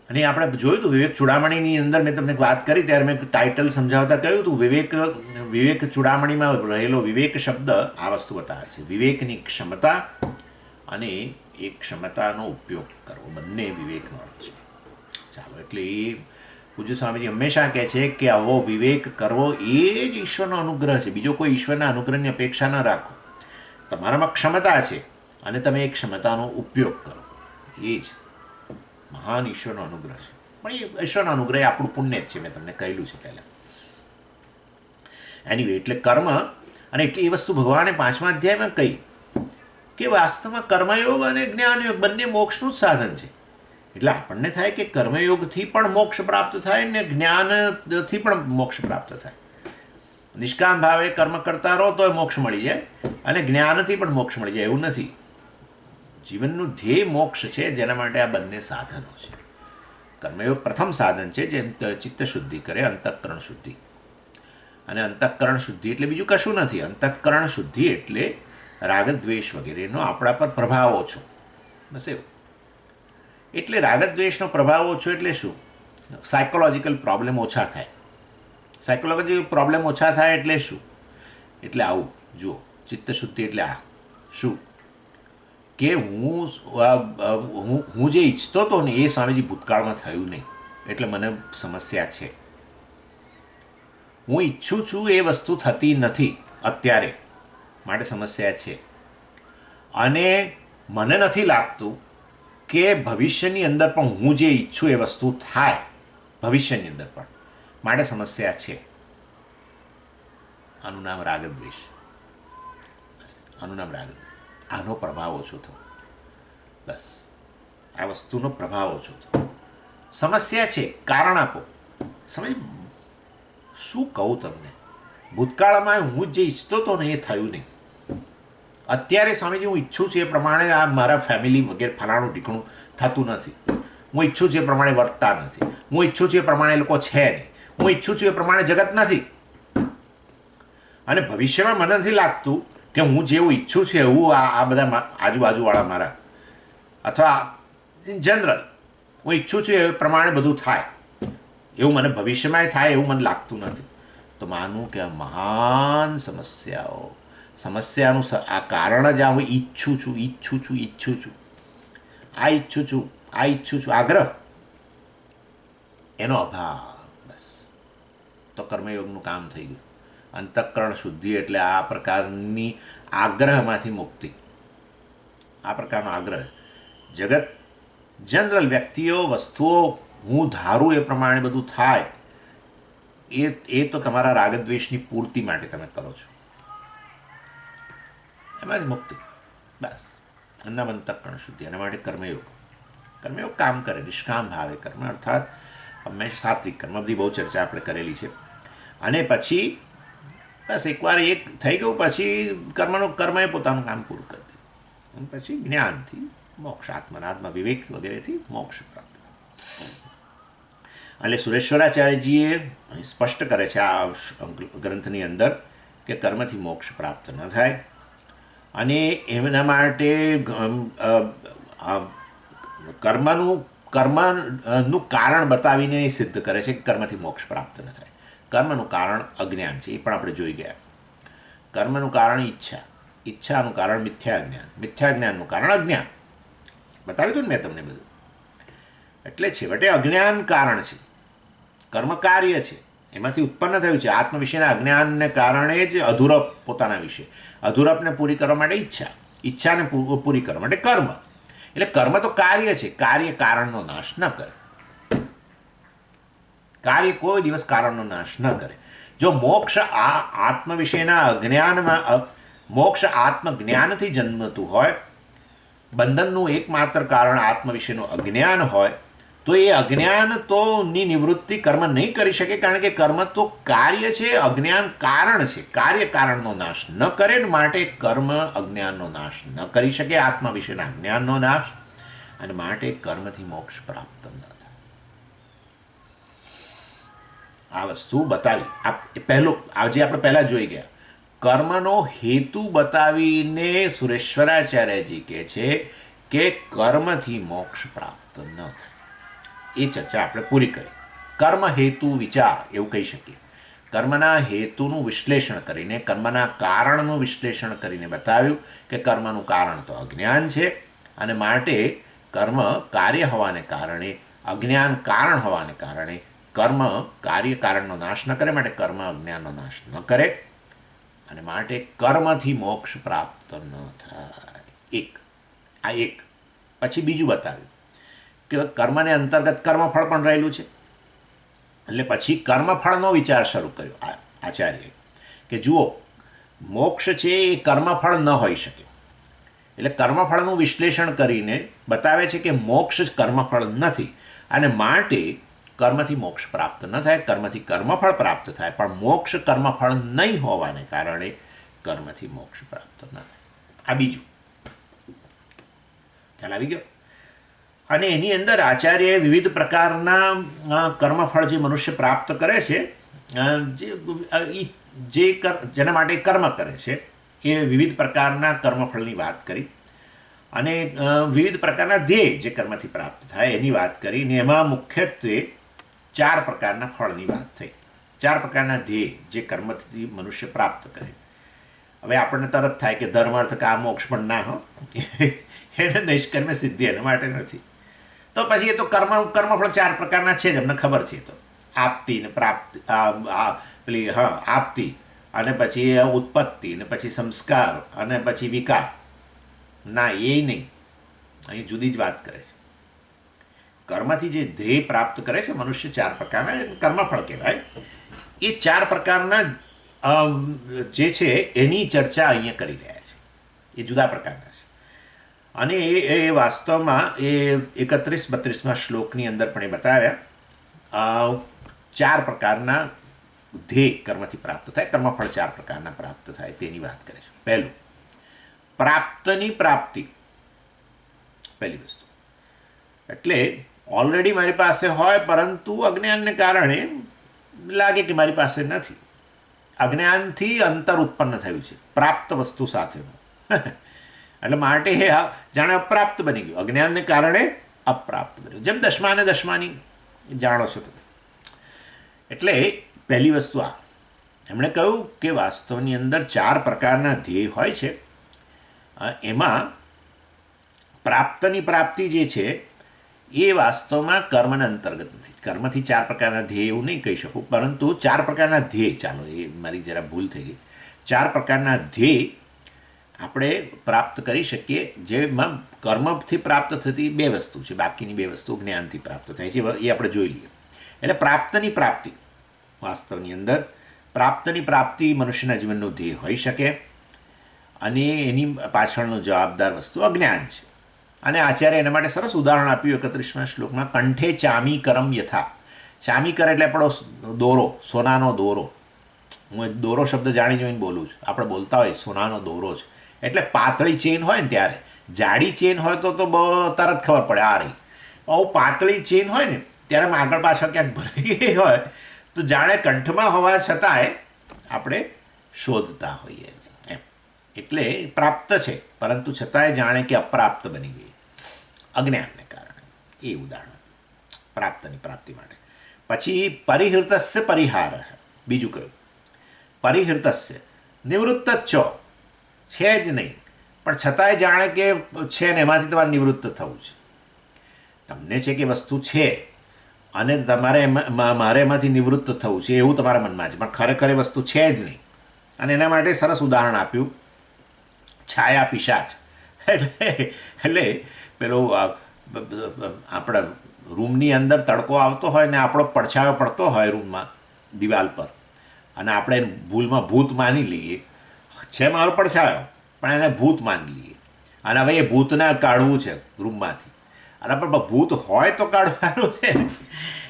અને આપણે જોયું હતું વિવેક ચૂડામણીની અંદર, મેં તમને વાત કરી ત્યારે મેં ટાઇટલ સમજાવતા કહ્યું હતું, વિવેક ચૂડામણીમાં રહેલો વિવેક શબ્દ આ વસ્તુ બતાવે છે. વિવેકની ક્ષમતા અને એ ક્ષમતાનો ઉપયોગ કરવો, બંને વિવેકનો અર્થ છે. ચાલો, એટલે એ પૂજ્ય સ્વામીજી હંમેશા કહે છે કે આવો વિવેક કરવો એ જ ઈશ્વરનો અનુગ્રહ છે. બીજો કોઈ ઈશ્વરના અનુગ્રહની અપેક્ષા ન રાખો. તમારામાં ક્ષમતા છે અને તમે એ ક્ષમતાનો ઉપયોગ કરો, એ જ મહાન ઈશ્વરનો અનુગ્રહ છે. પણ એ ઈશ્વરનો અનુગ્રહ આપણું પુણ્ય જ છે, મેં તમને કહેલું છે પહેલાં. એનીવે, એટલે કર્મ, અને એટલે એ વસ્તુ ભગવાને 5મા અધ્યાયમાં કહી કે વાસ્તવમાં કર્મયોગ અને જ્ઞાનયોગ બંને મોક્ષનું જ સાધન છે. એટલે આપણને થાય કે કર્મયોગથી પણ મોક્ષ પ્રાપ્ત થાય ને જ્ઞાનથી પણ મોક્ષ પ્રાપ્ત થાય. નિષ્કામ ભાવે કર્મ કરતા રહો તો મોક્ષ મળી જાય, અને જ્ઞાનથી પણ મોક્ષ મળી જાય એવું નથી. જીવનનું ધ્યેય મોક્ષ છે, જેના માટે આ બંને સાધનો છે. કર્મયોગ પ્રથમ સાધન છે જે ચિત્ત શુદ્ધિ કરે, અંતઃકરણ શુદ્ધિ. અને અંતઃકરણ શુદ્ધિ એટલે બીજું કશું નથી. અંતઃકરણ શુદ્ધિ એટલે રાગદ્વેષ વગેરેનો આપણા પર પ્રભાવ ઓછો, બસ એવું. એટલે રાગદ્વેષનો પ્રભાવ ઓછો એટલે શું? સાયકોલોજીકલ પ્રોબ્લેમ ઓછા થાય. સાયકોલોજીકલ પ્રોબ્લેમ ઓછા થાય એટલે શું? એટલે આવું જુઓ, ચિત્તશુદ્ધિ એટલે આ શું કે હું જે ઈચ્છતો હતો ને એ સ્વામીજી ભૂતકાળમાં થયું નહીં, એટલે મને સમસ્યા છે. હું ઈચ્છું છું એ વસ્તુ થતી નથી અત્યારે, માટે સમસ્યા છે. અને મને નથી લાગતું કે ભવિષ્યની અંદર પણ હું જે ઈચ્છું એ વસ્તુ થાય ભવિષ્યની અંદર પણ, માટે સમસ્યા છે. આનું નામ રાગદ્વેષ. આનું નામ રાગદ્વેષ. આનો પ્રભાવ ઓછો થયો, બસ આ વસ્તુનો પ્રભાવ ઓછો થયો. સમસ્યા છે, કારણ આપો. સમજ શું કહું તમને? ભૂતકાળમાં હું જે ઈચ્છતો હતો ને એ થયું નહીં. અત્યારે સ્વામીજી હું ઈચ્છું છું એ પ્રમાણે આ મારા ફેમિલી વગેરે ફલાણું ઢીકણું થતું નથી. હું ઈચ્છું છું એ પ્રમાણે વર્તતા નથી. હું ઈચ્છું છું એ પ્રમાણે લોકો છે નહીં. હું ઈચ્છું છું એ પ્રમાણે જગત નથી. અને ભવિષ્યમાં મને નથી લાગતું કે હું જેવું ઈચ્છું છું એવું આ બધા આજુબાજુવાળા મારા, અથવા ઇન જનરલ હું ઈચ્છું છું એ પ્રમાણે બધું થાય એવું મને ભવિષ્યમાં થાય એવું મને લાગતું નથી. તો માનું કે આ મહાન સમસ્યાનું આ કારણ જ આ હું ઈચ્છું છું, આ ઈચ્છું છું, આગ્રહ, એનો અભાવ. બસ તો કર્મયોગનું કામ થઈ ગયું. અંતઃકરણ શુદ્ધિ એટલે આ પ્રકારની આગ્રહમાંથી મુક્તિ. આ પ્રકારનો આગ્રહ જગત જનરલ વ્યક્તિઓ વસ્તુઓ હું ધારું એ પ્રમાણે બધું થાય, એ તો તમારા રાગદ્વેષની પૂર્તિ માટે તમે કરો છો, એમાં જ મુક્તિ. બસ એના અંતઃકરણ શુદ્ધિ. એના માટે કર્મયોગ કામ કરે. નિષ્કામ ભાવે કર્મ અર્થાત હંમેશા સાત્વિક કર્મ. બધી બહુ ચર્ચા આપણે કરેલી છે. અને પછી બસ એકવાર એક થઈ ગયું પછી કર્મ એ પોતાનું કામ પૂરું કરી દીધું. અને પછી જ્ઞાનથી મોક્ષ, આત્મ વિવેક વગેરેથી મોક્ષ પ્રાપ્ત. એટલે સુરેશ્વરાચાર્યજીએ સ્પષ્ટ કરે છે આ ગ્રંથની અંદર કે કર્મથી મોક્ષ પ્રાપ્ત ન થાય, અને એમના માટે કર્મનું કારણ બતાવીને સિદ્ધ કરે છે કે કર્મથી મોક્ષ પ્રાપ્ત ન થાય. કર્મનું કારણ અજ્ઞાન છે, એ પણ આપણે જોઈ ગયા. કર્મનું કારણ ઈચ્છાનું કારણ મિથ્યાજ્ઞાનનું કારણ અજ્ઞાન બતાવ્યું હતું ને મેં તમને બધું. એટલે છેવટે અજ્ઞાન કારણ છે, કર્મ કાર્ય છે, એમાંથી ઉત્પન્ન થયું છે. આત્મ વિશેના અજ્ઞાનને કારણે જ અધૂરપ, પોતાના વિશે અધૂરપને પૂરી કરવા માટે ઈચ્છાને પૂરી કરવા માટે કર્મ. એટલે કર્મ તો કાર્ય છે, કાર્ય કારણનો નાશ ન કરે. કાર્ય કોઈ દિવસ કારણનો નાશ ન કરે. જો મોક્ષ આત્મ વિશેના અજ્ઞાનમાં, મોક્ષ આત્મજ્ઞાનથી જન્મતું હોય, બંધનનું એકમાત્ર કારણ આત્મ વિશેનું અજ્ઞાન હોય, તો એ અજ્ઞાન તોની નિવૃત્તિ કર્મ નહીં કરી શકે, કારણ કે કર્મ તો કાર્ય છે, અજ્ઞાન કારણ છે. કાર્ય કારણનો નાશ ન કરે, માટે કર્મ અજ્ઞાનનો નાશ ન કરી શકે, આત્મા વિશેના અજ્ઞાનનો નાશ, અને માટે કર્મથી મોક્ષ પ્રાપ્ત ન થાય. આ વસ્તુ બતાવી. આજે આપણે પહેલાં જોઈ ગયા. કર્મનો હેતુ બતાવીને સુરેશ્વરાચાર્યજી કહે છે કે કર્મથી મોક્ષ પ્રાપ્ત ન થાય. એ ચર્ચા આપણે પૂરી કરી. કર્મ હેતુ વિચાર એવું કહી શકીએ. કર્મના હેતુનું વિશ્લેષણ કરીને, કર્મના કારણનું વિશ્લેષણ કરીને બતાવ્યું કે કર્મનું કારણ તો અજ્ઞાન છે, અને માટે કર્મ કાર્ય હોવાને કારણે, અજ્ઞાન કારણ હોવાને કારણે કર્મ કાર્ય કારણનો નાશ ન કરે, માટે કર્મ અજ્ઞાનનો નાશ ન કરે, અને માટે કર્મથી મોક્ષ પ્રાપ્ત ન થાય. એક પછી બીજું બતાવ્યું કે કર્મને અંતર્ગત કર્મફળ પણ રહેલું છે. એટલે પછી કર્મફળનો વિચાર શરૂ કર્યો આચાર્યએ કે જુઓ, મોક્ષ છે એ કર્મફળ ન હોઈ શકે. એટલે કર્મફળનું વિશ્લેષણ કરીને બતાવે છે કે મોક્ષ કર્મફળ નથી, અને માટે કર્મથી મોક્ષ પ્રાપ્ત ન થાય, કર્મથી કર્મફળ પ્રાપ્ત થાય, પણ મોક્ષ કર્મફળ નહીં હોવાને કારણે કર્મથી મોક્ષ પ્રાપ્ત ન થાય. આ બીજું ખ્યાલ આવી ગયો. અને એની અંદર આચાર્યએ વિવિધ પ્રકારના કર્મફળ જે મનુષ્ય પ્રાપ્ત કરે છે, જેના માટે કર્મ કરે છે, એ વિવિધ પ્રકારના કર્મફળની વાત કરી અને વિવિધ પ્રકારના ધ્યેય જે કર્મથી પ્રાપ્ત થાય એની વાત કરી. ને એમાં મુખ્યત્વે 4 પ્રકારના ફળની વાત થઈ, 4 પ્રકારના ધ્યેય જે કર્મથી મનુષ્ય પ્રાપ્ત કરે. હવે આપણને તરત થાય કે ધર્મ અર્થ કામ મોક્ષ પણ ના હો, એને નૈષ્કર્મ્ય સિદ્ધિ એના માટે નથી. તો પછી એ તો કર્મફળ 4 પ્રકારના છે જ, અમને ખબર છે. તો આપતી ને પ્રાપ્તિ, આપતી, અને પછી ઉત્પત્તિ, ને પછી સંસ્કાર, અને પછી વિકાર. ના, એ નહીં, અહીં જુદી જ વાત કરે છે. કર્મથી જે ધ્યેય પ્રાપ્ત કરે છે મનુષ્ય, 4 પ્રકારના કર્મફળ કહેવાય. એ 4 પ્રકારના જે છે એની ચર્ચા અહીંયા કરી રહ્યા છે. એ જુદા પ્રકારના છે અને એ વાસ્તવમાં એ 31-32માં શ્લોકની અંદર પણ એ બતાવ્યા. 4 પ્રકારના ધ્યેય કર્મથી પ્રાપ્ત થાય, કર્મફળ 4 પ્રકારના પ્રાપ્ત થાય તેની વાત કરે છે. પહેલું, પ્રાપ્તની પ્રાપ્તિ. પહેલી વસ્તુ એટલે ઓલરેડી મારી પાસે હોય, પરંતુ અજ્ઞાનને કારણે લાગે કે મારી પાસે નથી. અજ્ઞાનથી અંતર ઉત્પન્ન થયું છે પ્રાપ્ત વસ્તુ સાથેનું. એટલે માટે એ જાણે અપ્રાપ્ત બની ગયું, અજ્ઞાનને કારણે અપ્રાપ્ત બન્યું. જેમ દશમાને દશમાની જાણો છો તમે. એટલે પહેલી વસ્તુ આ એમણે કહ્યું કે વાસ્તવની અંદર 4 પ્રકારના ધ્યેય હોય છે. એમાં પ્રાપ્તની પ્રાપ્તિ જે છે એ વાસ્તવમાં કર્મના અંતર્ગત નથી. કર્મથી 4 પ્રકારના ધ્યેય એવું નહીં કહી શકું, પરંતુ 4 પ્રકારના ધ્યેય, ચાલો એ મારી જરા ભૂલ થઈ ગઈ, 4 પ્રકારના ધ્યેય આપણે પ્રાપ્ત કરી શકીએ. જેમાં કર્મથી પ્રાપ્ત થતી 2 વસ્તુ છે, બાકીની 2 વસ્તુ જ્ઞાનથી પ્રાપ્ત થાય છે. એ આપણે જોઈ લઈએ. એટલે પ્રાપ્તની પ્રાપ્તિ, વાસ્તવની અંદર પ્રાપ્તની પ્રાપ્તિ મનુષ્યના જીવનનું ધ્યેય હોઈ શકે અને એની પાછળનો જવાબદાર વસ્તુ અજ્ઞાન છે. અને આચાર્ય એના માટે સરસ ઉદાહરણ આપ્યું 31મા શ્લોકમાં. કંઠે ચામી કરમ યથા. ચામી કર એટલે આપણો દોરો, સોનાનો દોરો. હું દોરો શબ્દ જાણી જોઈને બોલું છું. આપણે બોલતા હોય સોનાનો દોરો છે એટલે પાતળી ચેન હોય ને ત્યારે. જાડી ચેન હોય તો તરત ખબર પડે આ રહી. આવું પાતળી ચેન હોય ને ત્યારે આગળ પાછળ ક્યાંક ભરાઈ ગઈ હોય તો જાણે કંઠમાં હોવા છતાંય આપણે શોધતા હોઈએ એમ. એટલે પ્રાપ્ત છે પરંતુ છતાંય જાણે કે અપ્રાપ્ત બની ગઈ અજ્ઞાનને કારણે. એ ઉદાહરણ પ્રાપ્તની પ્રાપ્તિ માટે. પછી પરિહૃતસ્ય પરિહાર. બીજું કહ્યું પરિહૃતસ્ય, નિવૃત્ત જ છો, છે જ નહીં પણ છતાંય જાણે કે છે ને એમાંથી તમારે નિવૃત્ત થવું છે. તમને છે કે વસ્તુ છે અને મારે એમાંથી નિવૃત્ત થવું છે એવું તમારા મનમાં છે, પણ ખરેખર એ વસ્તુ છે જ નહીં. અને એના માટે સરસ ઉદાહરણ આપ્યું, છાયા પિશાચ. એટલે પેલો આપણા રૂમની અંદર તડકો આવતો હોય ને આપણો પડછાયો પડતો હોય રૂમમાં દિવાલ પર, અને આપણે ભૂલમાં ભૂત માની લઈએ, છે મારો પડછાયો પણ એને ભૂત માની લઈએ, અને હવે એ ભૂતને કાઢવું છે રૂમમાંથી. અને પણ ભૂત હોય તો કાઢવાનું છે ને,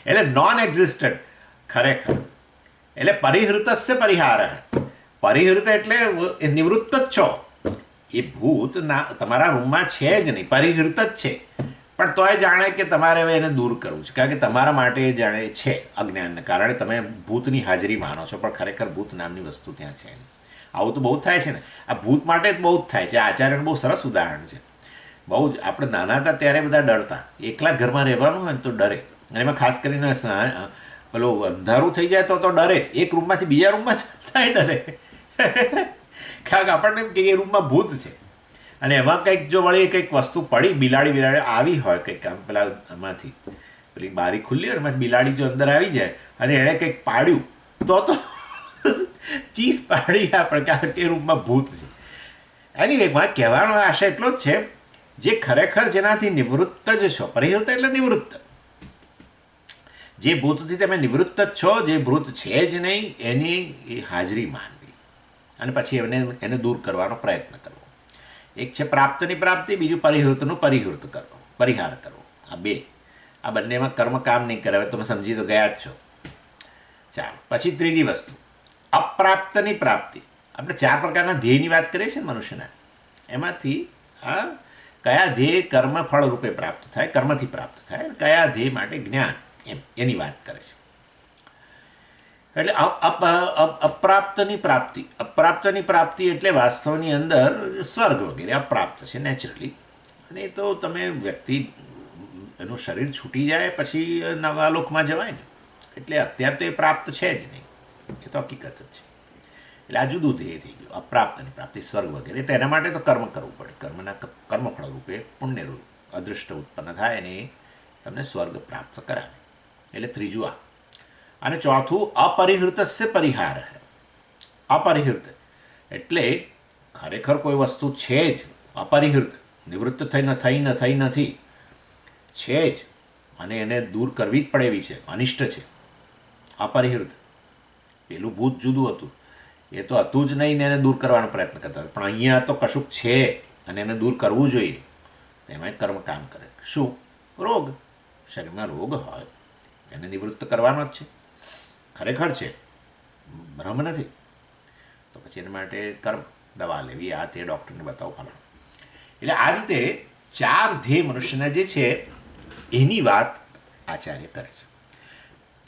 એટલે નોન એક્ઝિસ્ટન્ટ ખરેખર. એટલે પરિહૃતસ્ય પરિહાર. પરિહૃત એટલે એ નિવૃત્ત જ છો. એ ભૂત તમારા રૂમમાં છે જ નહીં, પરિહૃત જ છે, પણ તોય જાણે કે તમારે હવે એને દૂર કરવું છે, કારણ કે તમારા માટે એ જાણે છે અજ્ઞાનને કારણે. તમે ભૂતની હાજરી માનો છો પણ ખરેખર ભૂત નામની વસ્તુ ત્યાં છે નહીં. આવું તો બહુ જ થાય છે ને. આ ભૂત માટે જ બહુ જ થાય છે. આચાર્યનું બહુ સરસ ઉદાહરણ છે. બહુ જ આપણે નાના હતા ત્યારે બધા ડરતા, એકલા ઘરમાં રહેવાનું હોય ને તો ડરે. અને એમાં ખાસ કરીને પેલું અંધારું થઈ જાય તો ડરે, એક રૂમમાંથી બીજા રૂમમાં થાય ડરે. કારણ કે આપણને એમ કે એ રૂમમાં ભૂત છે. અને એમાં કંઈક જો વળી કંઈક વસ્તુ પડી, બિલાડી આવી હોય કંઈક આમ પેલા એમાંથી પેલી બારી ખુલ્લી હોય એમાં બિલાડી જો અંદર આવી જાય અને એણે કંઈક પાડ્યું તો ચીસ પાડી આપણે, કારણ કે એ રૂમમાં ભૂત છે. એની માં કહેવાનો આશય એટલો જ છે, જે ખરેખર જેનાથી નિવૃત્ત જ છો. પરિહૃત એટલે નિવૃત્ત. જે ભૂતથી તમે નિવૃત્ત જ છો, જે ભૂત છે જ નહીં એની હાજરી માનવી અને પછી એને દૂર કરવાનો પ્રયત્ન કરવો. એક છે પ્રાપ્તની પ્રાપ્તિ, બીજું પરિહૃતનું પરિહૃત કરવો, પરિહાર કરવો. આ 2. આ બંનેમાં કર્મ કામ નહીં કરે. હવે તમે સમજી તો ગયા જ છો. ચાલો, પછી ત્રીજી વસ્તુ અપ્રાપ્તની પ્રાપ્તિ. આપણે 4 પ્રકારના ધ્યેયની વાત કરીએ છીએ ને મનુષ્યના, એમાંથી આ કયા ધ્યેય કર્મ ફળ રૂપે પ્રાપ્ત થાય, કર્મથી પ્રાપ્ત થાય, કયા ધ્યેય માટે જ્ઞાન, એની વાત કરે છે. એટલે અપ્રાપ્તની પ્રાપ્તિ. અપ્રાપ્તની પ્રાપ્તિ એટલે વાસ્તવની અંદર સ્વર્ગ વગેરે અપ્રાપ્ત છે નેચરલી. અને તો તમે વ્યક્તિ એનું શરીર છૂટી જાય પછી નવા લોકમાં જવાય ને, એટલે અત્યારે તો એ પ્રાપ્ત છે જ નહીં, એ તો હકીકત જ છે. એટલે આ જુદું ધ્યેય થઈ ગયું, અપ્રાપ્તની પ્રાપ્તિ સ્વર્ગ વગેરે. તો એના માટે તો કર્મ કરવું પડે. કર્મફળ રૂપે પુણ્ય રૂપ અદૃષ્ટ ઉત્પન્ન થાય અને એ તમને સ્વર્ગ પ્રાપ્ત કરાવે. એટલે ત્રીજું આ. અને ચોથું અપરિહૃતસ્ય પરિહાર. અપરિહૃત એટલે ખરેખર કોઈ વસ્તુ છે જ, અપરિહૃત નિવૃત્ત થઈ નથી, છે જ, અને એને દૂર કરવી જ પડે એવી છે, અનિષ્ટ છે. અપરિહૃત. પેલું ભૂત જુદું હતું, એ તો હતું જ નહીં ને એને દૂર કરવાનો પ્રયત્ન કરતા હતા. પણ અહીંયા તો કશુંક છે અને એને દૂર કરવું જોઈએ, એમાં કર્મ કામ કરે. શું? રોગ. શરીરમાં રોગ હોય એને નિવૃત્ત કરવાનો જ છે, ખરેખર છે, ભ્રમ નથી. તો પછી એના માટે કર્મ, દવા લેવી, આ તે ડૉક્ટરને બતાવો ફલાણું. એટલે આ રીતે 4 ધ્યેય મનુષ્યના જે છે એની વાત આચાર્ય કરે છે.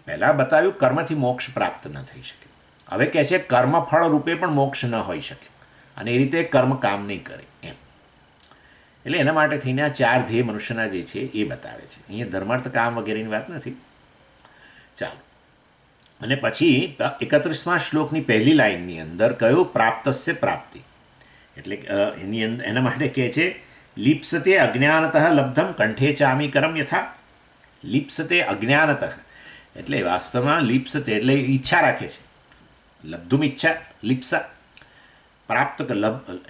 પહેલાં બતાવ્યું કર્મથી મોક્ષ પ્રાપ્ત ન થઈ શકે. હવે કહે છે કર્મફળ રૂપે પણ મોક્ષ ન હોઈ શકે, અને એ રીતે કર્મ કામ નહીં કરે એમ. એટલે એના માટે થઈને આ 4 ધ્યેય મનુષ્યના જે છે એ બતાવે છે. અહીંયા ધર્માર્થ કામ વગેરેની વાત નથી. ચાલો, અને પછી 31મા શ્લોકની પહેલી લાઇનની અંદર કયું? પ્રાપ્તસ્ય પ્રાપ્તિ. એટલે એના માટે કહે છે લિપ્સતે અજ્ઞાનતઃ લબ્ધમ કંઠે ચામીકરમ યથા. લિપ્સતે અજ્ઞાનતઃ એટલે વાસ્તવમાં લિપ્સતે એટલે ઈચ્છા રાખે છે. લબ્ધુમ ઈચ્છા, લિપ્સા. પ્રાપ્ત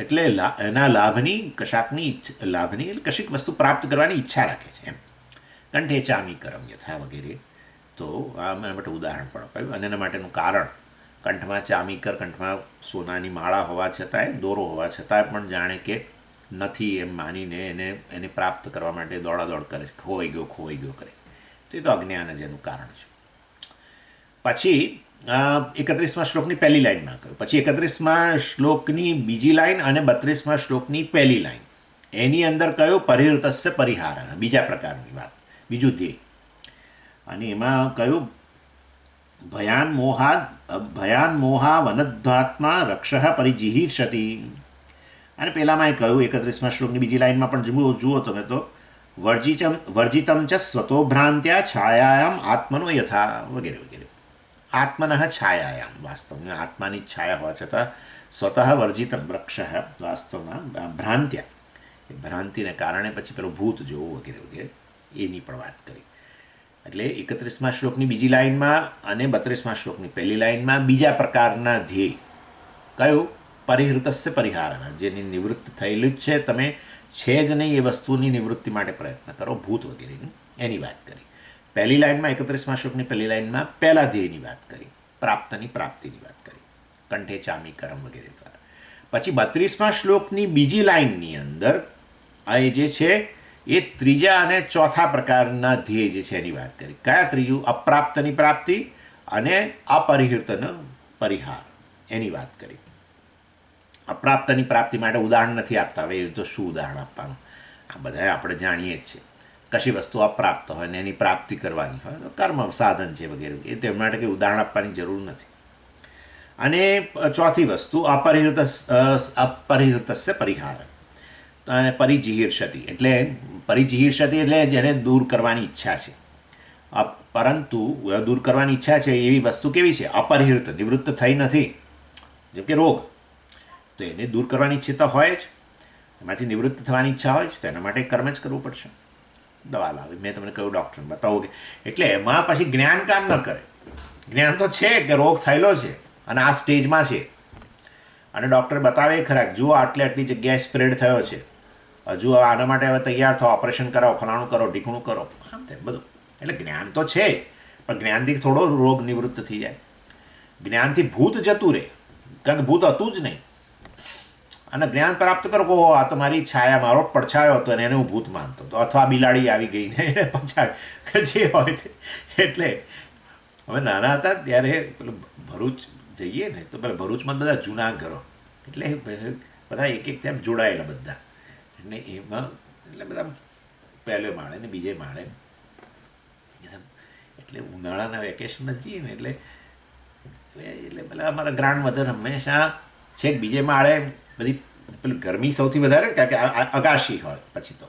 એટલે એના લાભની, કશાકની લાભની, કશીક વસ્તુ પ્રાપ્ત કરવાની ઈચ્છા રાખે છે એમ. કંઠે ચામીકરમ યથા વગેરે. તો આ એના માટે ઉદાહરણ પણ આપ્યું. અને એના માટેનું કારણ, કંઠમાં ચામીકર, કંઠમાં સોનાની માળા હોવા છતાંય, દોરો હોવા છતાંય પણ જાણે કે નથી એમ માનીને એને પ્રાપ્ત કરવા માટે દોડાદોડ કરે છે, ખોવાઈ ગયો કરે. તો એ તો અજ્ઞાન જ એનું કારણ છે. પછી 31મા શ્લોકની પહેલી લાઇનમાં કહ્યું. પછી 31મા શ્લોકની બીજી લાઇન અને 32મા શ્લોકની પહેલી લાઇન, એની અંદર કયું? પરિહૃતસ્ય પરિહાર, બીજા પ્રકારની વાત, બીજું ધ્યેય. અને એમાં કયું? ભયાન મોહા વનદ્ધાત્મા રક્ષઃ પરિજિહીર્ષતિ. અને પહેલામાં એ કહ્યું 31મા શ્લોકની બીજી લાઇનમાં પણ જુઓ તમે તો વર્જિતમ ચ સ્વતો ભ્રાંત્યા છાયાયામ આત્મનો યથા વગેરે વગેરે. આત્મનઃ છાયાયામ, વાસ્તવમાં આત્માની છાયા હોવા છતાં સ્વતઃ વર્જિતમ વૃક્ષ, વાસ્તવમાં ભ્રાંત્યા, એ ભ્રાંતિને કારણે પછી પેલો ભૂત જોવું વગેરે વગેરે એની પણ વાત કરી. એટલે 31મા શ્લોકની બીજી લાઇનમાં અને 32મા શ્લોકની પહેલી લાઇનમાં બીજા પ્રકારના ધ્યેય કયું? પરિહૃતસ્ય પરિહારના, જેની નિવૃત્ત થયેલું જ છે, તમે છે જ નહીં એ વસ્તુની નિવૃત્તિ માટે પ્રયત્ન કરો, ભૂત વગેરેની, એની વાત કરી. પહેલી લાઇનમાં 31મા શ્લોકની પહેલી લાઇનમાં પહેલા ધ્યેયની વાત કરી, પ્રાપ્તની પ્રાપ્તિની વાત કરી, કંઠે ચામીકરમ વગેરે દ્વારા. પછી 32મા શ્લોકની બીજી લાઇનની અંદર આ જે છે એ ત્રીજા અને ચોથા પ્રકારના ધ્યેય જે છે એની વાત કરી. કયા ત્રીજું? અપ્રાપ્તની પ્રાપ્તિ અને અપરિહૃતનો પરિહાર, એની વાત કરી. અપ્રાપ્તની પ્રાપ્તિ માટે ઉદાહરણ નથી આપતા. હવે એ તો શું ઉદાહરણ આપવાનું? આ બધા આપણે જાણીએ જ છે. કશી વસ્તુ અપ્રાપ્ત હોય ને એની પ્રાપ્તિ કરવાની હોય તો કર્મ સાધન છે વગેરે, એ તે માટે કંઈ ઉદાહરણ આપવાની જરૂર નથી. અને ચોથી વસ્તુ અપરિહૃતસ્ય પરિહાર અને પરિજિહીર્ષતિ. એટલે પરિજિહીર્ષતિ એટલે જેને દૂર કરવાની ઈચ્છા છે, પરંતુ દૂર કરવાની ઈચ્છા છે એવી વસ્તુ કેવી છે? અપરિહૃત, નિવૃત્ત થઈ નથી. જેમ કે રોગ, તો એને દૂર કરવાની ઈચ્છા હોય જ, એમાંથી નિવૃત્ત થવાની ઈચ્છા હોય જ, તો એના માટે કર્મ જ કરવું પડશે. દવા લાવી, મેં તમને કહ્યું ડૉક્ટરને બતાવો કે, એટલે એમાં પછી જ્ઞાન કામ ન કરે. જ્ઞાન તો છે કે રોગ થયેલો છે અને આ સ્ટેજમાં છે, અને ડૉક્ટર બતાવે ખરા, જુઓ આટલી જગ્યાએ સ્પ્રેડ થયો છે, હજુ આના માટે હવે તૈયાર થાઓ, ઓપરેશન કરાવો, ફલાણું કરો, ઢીકણું કરો, આમ તેમ બધું. એટલે જ્ઞાન તો છે, પણ જ્ઞાનથી થોડો રોગ નિવૃત્ત થઈ જાય. જ્ઞાનથી ભૂત જતું રહે, કારણ કે ભૂત હતું જ નહીં. અને જ્ઞાન પ્રાપ્ત કરો કહો આ તો મારી છાયા મારો પડછાયો હતો અને એને હું ભૂત માનતો હતો, અથવા બિલાડી આવી ગઈ ને એને પછાડ જે હોય છે. એટલે અમે નાના હતા ત્યારે પેલું ભરૂચ જઈએ ને તો પેલા ભરૂચમાં બધા જૂના ઘરો, એટલે બધા એક એક ત્યાં જોડાયેલા બધા, અને એમાં એટલે બધા પહેલે માળે ને બીજે માળે, એટલે ઉનાળાના વેકેશનમાં જઈએ ને એટલે પેલા અમારા ગ્રાન્ડ મધર હંમેશા છેક બીજે માળે બધી પેલી ગરમી સૌથી વધારે, કારણ કે અગાશી હોય પછી તો,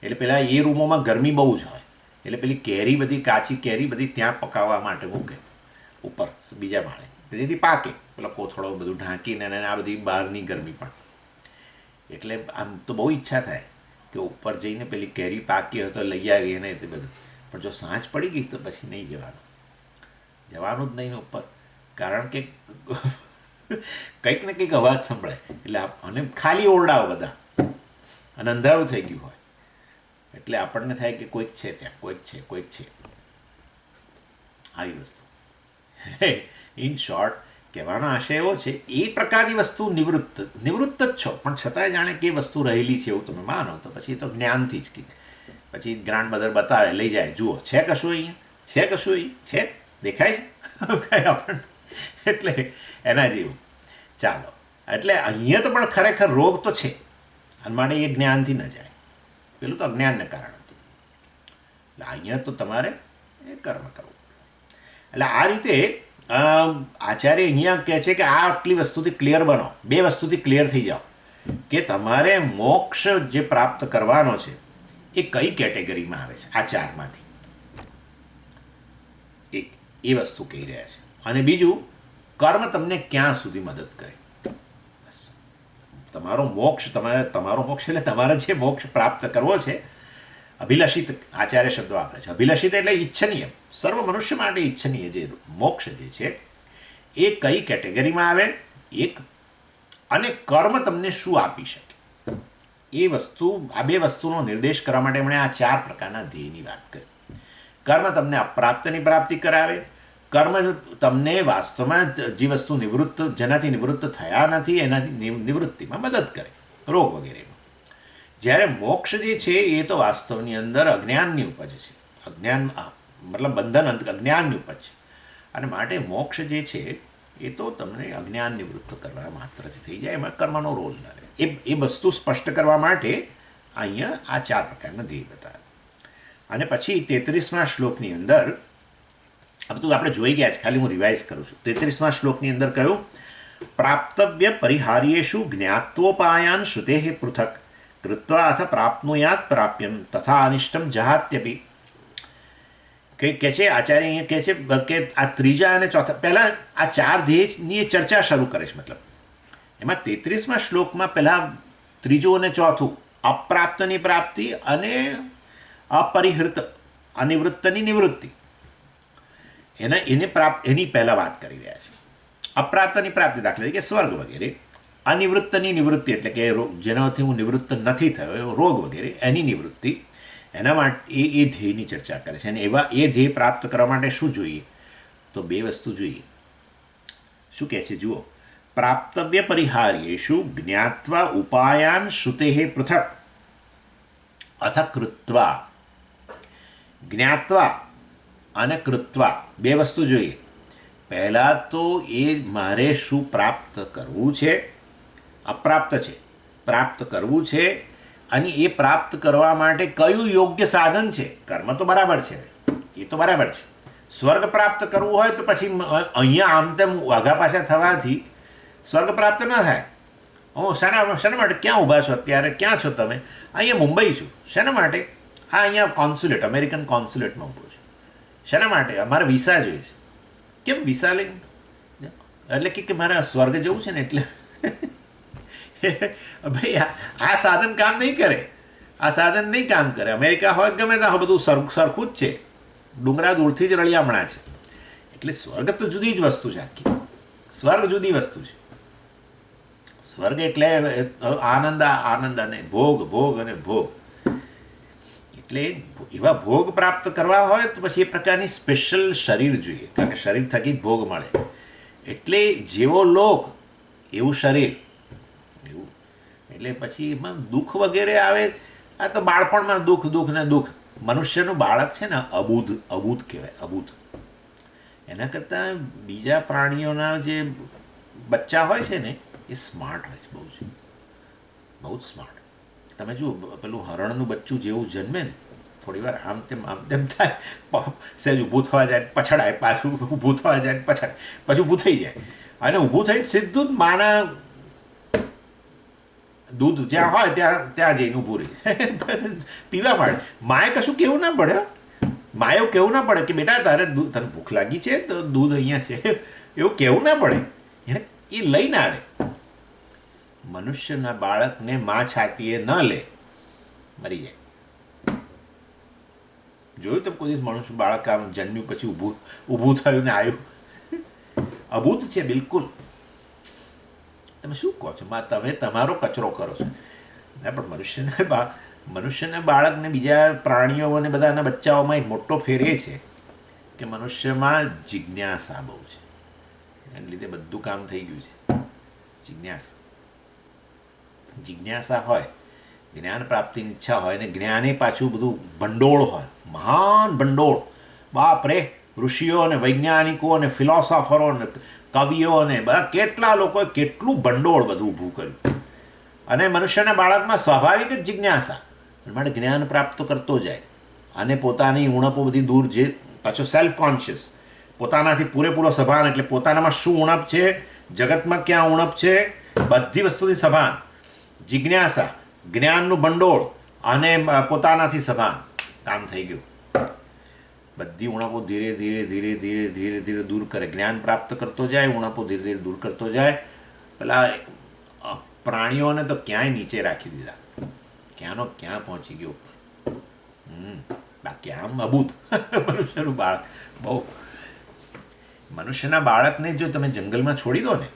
એટલે પેલા એ રૂમોમાં ગરમી બહુ જ હોય, એટલે પેલી કેરી બધી કાચી કેરી બધી ત્યાં પકાવવા માટે મૂકે ઉપર બીજા માળે, જેથી પાકે, પેલા કોથળો બધું ઢાંકીને અને આ બધી બહારની ગરમી પણ. એટલે આમ તો બહુ ઈચ્છા થાય કે ઉપર જઈને પેલી કેરી પાકી હોય તો લઈ આવીએ ને તે બધું, પણ જો સાંજ પડી ગઈ તો પછી નહીં જવાનું જ નહીં ઉપર, કારણ કે કંઈક ને કંઈક અવાજ સંભળાય, એટલે અને ખાલી ઓરડાઓ બધા અને અંધારું થઈ ગયું હોય, એટલે આપણને થાય કે કોઈક છે ત્યાં, કોઈક છે આવી વસ્તુ. ઇન શોર્ટ કહેવાનો આશય એવો છે, એ પ્રકારની વસ્તુ નિવૃત્ત જ છો, પણ છતાંય જાણે કે વસ્તુ રહેલી છે એવું તમે માનો તો પછી તો જ્ઞાનથી જ કંઈક, પછી ગ્રાન્ડ મધર બતાવે, લઈ જાય, જુઓ છે કશું અહીં છે દેખાય છે આપણને, એટલે એના જેવું. ચાલો, એટલે અહીંયા તો પણ ખરેખર રોગ તો છે, અને માટે એ જ્ઞાનથી ન જાય, પેલું તો અજ્ઞાનને કારણે હતું, એટલે અહીંયા તો તમારે એ કર્મ કરવું. એટલે આ રીતે આચાર્ય અહીંયા કહે છે કે આ આટલી વસ્તુથી ક્લિયર બનો, બે વસ્તુથી ક્લિયર થઈ જાઓ કે તમારે મોક્ષ જે પ્રાપ્ત કરવાનો છે એ કઈ કેટેગરીમાં આવે છે, આ ચારમાંથી એક એ વસ્તુ કહી રહ્યા છે. અને બીજું, કર્મ તમને ક્યાં સુધી મદદ કરે, બસ તમારો મોક્ષ એટલે તમારે જે મોક્ષ પ્રાપ્ત કરવો છે, અભિલષિત આચાર્ય શબ્દ વાપરે છે, અભિલષિત એટલે ઈચ્છનીય, સર્વ મનુષ્ય માટે ઈચ્છનીય જે મોક્ષ જે છે એ કઈ કેટેગરીમાં આવે, એક, અને કર્મ તમને શું આપી શકે, એ વસ્તુ, આ બે વસ્તુનો નિર્દેશ કરવા માટે એમણે આ ચાર પ્રકારના ધ્યેયની વાત કરી. કર્મ તમને અપ્રાપ્તની પ્રાપ્તિ કરાવે, કર્મ તમને વાસ્તવમાં જે વસ્તુ જેનાથી નિવૃત્ત થયા નથી એનાથી નિવૃત્તિમાં મદદ કરે, રોગ વગેરેમાં. જ્યારે મોક્ષ જે છે એ તો વાસ્તવની અંદર અજ્ઞાનની ઉપજ છે, અજ્ઞાન મતલબ બંધન અજ્ઞાનની ઉપજ છે, અને માટે મોક્ષ જે છે એ તો તમને અજ્ઞાન નિવૃત્ત કરવા માત્રથી થઈ જાય, એમાં કર્મનો રોલ ન રહે. એ વસ્તુ સ્પષ્ટ કરવા માટે અહીંયા આ ચાર પ્રકારના ધ્યેય બતાવે. અને પછી 33મા શ્લોકની અંદર આ બધું આપણે જોઈ ગયા છે, ખાલી હું રિવાઇઝ કરું છું. 33મા શ્લોકની અંદર કહ્યું, પ્રાપ્તવ્ય પરિહાર્યેષુ જ્ઞાત્વોપાયાન શ્રુતેઃ પૃથક કૃત્વા અથ પ્રાપ્નુયાત પ્રાપ્યમ તથા અનિષ્ટમ જહાત્યપી. કે છે આચાર્ય અહીંયા કહે છે કે આ ત્રીજા અને ચોથા, પહેલાં આ ચાર ધ્યેયની ચર્ચા શરૂ કરે છે, મતલબ એમાં 33મા શ્લોકમાં પહેલાં ત્રીજું અને ચોથું, અપ્રાપ્તની પ્રાપ્તિ અને અપરિહૃત અનિવૃત્તની નિવૃત્તિ, એની પહેલાં વાત કરી રહ્યા છે. અપ્રાપ્તની પ્રાપ્તિ દાખલા તરીકે સ્વર્ગ વગેરે, અનિવૃત્તની નિવૃત્તિ એટલે કે જેનાથી હું નિવૃત્ત નથી થયો એવો રોગ વગેરે, એની નિવૃત્તિ, એના માટે એ ધ્યેયની ચર્ચા કરે છે. અને એ ધ્યેય પ્રાપ્ત કરવા માટે શું જોઈએ, તો બે વસ્તુ જોઈએ. શું કહે છે જુઓ, પ્રાપ્તવ્ય પરિહાર્યેષુ જ્ઞાત્વા ઉપાયાન શ્રુતેઃ પૃથક અથ કૃત્વા. જ્ઞાત્વા અને કૃત્વા બે વસ્તુ જોઈએ. પહેલાં તો એ મારે શું પ્રાપ્ત કરવું છે, અપ્રાપ્ત છે, પ્રાપ્ત કરવું છે, અને એ પ્રાપ્ત કરવા માટે કયું યોગ્ય સાધન છે. કર્મ તો બરાબર છે, એ તો બરાબર છે. સ્વર્ગ પ્રાપ્ત કરવું હોય તો પછી અહીંયા આમ તેમ વાઘા પાછા થવાથી સ્વર્ગ પ્રાપ્ત ન થાય. હું શેના માટે ક્યાં ઊભા છો અત્યારે, ક્યાં છો તમે? અહીંયા મુંબઈ છું. શેના માટે? હા, અહીંયા કોન્સ્યુલેટ, અમેરિકન કોન્સ્યુલેટમાં ઊભો છું. શેના માટે? અમારે વિસા જોઈએ છે. કેમ વિસા લઈને? એટલે કે મારે સ્વર્ગ જવું છે ને એટલે. ભાઈ આ સાધન કામ નહીં કરે, આ સાધન નહીં કામ કરે. અમેરિકા હોય ગમે ત્યાં બધું સરખું જ છે, ડુંગરા દૂરથી જ રળિયામણા છે. એટલે સ્વર્ગ તો જુદી જ વસ્તુ છે આખી. સ્વર્ગ જુદી વસ્તુ છે. સ્વર્ગ એટલે આનંદ અને ભોગ અને ભોગ. એટલે એવા ભોગ પ્રાપ્ત કરવા હોય તો પછી એ પ્રકારની સ્પેશિયલ શરીર જોઈએ, કારણ કે શરીર થકી ભોગ મળે. એટલે જેવો લોક એવું શરીર, એવું એટલે પછી એમાં દુઃખ વગેરે આવે. આ તો બાળપણમાં દુઃખ ને દુઃખ. મનુષ્યનું બાળક છે ને અબૂધ કહેવાય, અબૂધ. એના કરતાં બીજા પ્રાણીઓના જે બચ્ચા હોય છે ને એ સ્માર્ટ હોય છે, બહુ જ સ્માર્ટ. તમે જુઓ પેલું હરણનું બચ્ચું જેવું જન્મે ને થોડી વાર આમ તેમ થાય, સહેજ ઊભું થવા જાય પછડાય, પાછું ઊભું થવા જાય પછડાય, પછી ઊભું થઈ જાય અને ઊભું થઈને સીધું જ માના દૂધ જ્યાં હોય ત્યાં જઈને ઊભું રહી પીવા માંડે. માએ કશું કેવું ના પડે, માએ એવું કેવું ના પડે કે બેટા તારે તને ભૂખ લાગી છે તો દૂધ અહીંયા છે, એવું કહેવું ના પડે. એને એ લઈને આવે. મનુષ્યના બાળકને મા છાતીએ ન લે, મરી જાય. જોયું તમે કોઈ દિવસ મનુષ્ય બાળક આમ જન્મ્યું પછી ઊભું થયું ને આવ્યું? અભૂત છે બિલકુલ. તમે શું કહો છો? તમે તમારો કચરો કરો છો. ના, પણ મનુષ્યના બાળકને બીજા પ્રાણીઓ અને બધાના બચ્ચાઓમાં એક મોટો ફેર એ છે કે મનુષ્યમાં જિજ્ઞાસા બહુ છે. એને લીધે બધું કામ થઈ ગયું છે. જિજ્ઞાસા હોય, જ્ઞાન પ્રાપ્તિની ઈચ્છા હોય ને જ્ઞાને પાછું બધું ભંડોળ હોય, મહાન ભંડોળ. બાપ રે, ઋષિઓ અને વૈજ્ઞાનિકો અને ફિલોસોફરો અને કવિઓ અને બધા કેટલા લોકોએ કેટલું ભંડોળ બધું ઊભું કર્યું. અને મનુષ્યના બાળકમાં સ્વાભાવિક જ જિજ્ઞાસા માટે જ્ઞાન પ્રાપ્ત કરતો જાય અને પોતાની ઉણપો બધી દૂર, જે પાછો સેલ્ફ કોન્શિયસ, પોતાનાથી પૂરેપૂરો સભાન. એટલે પોતાનામાં શું ઉણપ છે, જગતમાં ક્યાં ઉણપ છે, બધી વસ્તુથી સભાન. જિજ્ઞાસા, જ્ઞાનનું ભંડોળ અને પોતાનાથી સભાન. કામ થઈ ગયું. બધી ઉણપો ધીરે ધીરે ધીરે ધીરે ધીરે ધીરે દૂર કરે. જ્ઞાન પ્રાપ્ત કરતો જાય, ઉણપો ધીરે ધીરે દૂર કરતો જાય. પેલા પ્રાણીઓને તો ક્યાંય નીચે રાખી દીધા, ક્યાંનો ક્યાં પહોંચી ગયો ઉપર. બાકી આમ અબૂત મનુષ્યનું બાળક બહુ. મનુષ્યના બાળકને જો તમે જંગલમાં છોડી દો ને,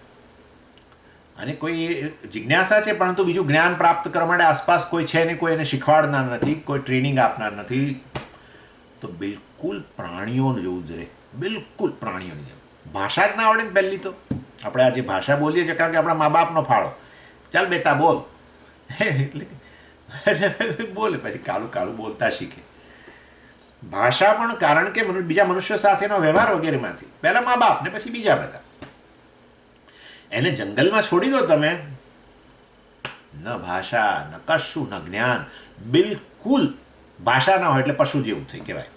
અને કોઈ જિજ્ઞાસા છે પરંતુ બીજું જ્ઞાન પ્રાપ્ત કરવા માટે આસપાસ કોઈ છે ને, કોઈ એને શીખવાડનાર નથી, કોઈ ટ્રેનિંગ આપનાર નથી, તો બિલકુલ પ્રાણીઓ જેવું જ રહે. બિલકુલ પ્રાણીઓની જેમ. ભાષા જ ના આવડે ને પહેલી તો. આપણે આજે ભાષા બોલીએ છીએ કારણ કે આપણા મા બાપનો ફાળો. ચાલ બેટા બોલ, એટલે બોલે, પછી કાલું બોલતા શીખે. ભાષા પણ કારણ કે બીજા મનુષ્યો સાથેનો વ્યવહાર વગેરેમાંથી પહેલાં મા બાપ ને પછી બીજા બધા. એને જંગલમાં છોડી દો તમે, ન ભાષા ન કશું ન જ્ઞાન. બિલકુલ ભાષા ના હોય એટલે પશુ જેવું થઈ કહેવાય,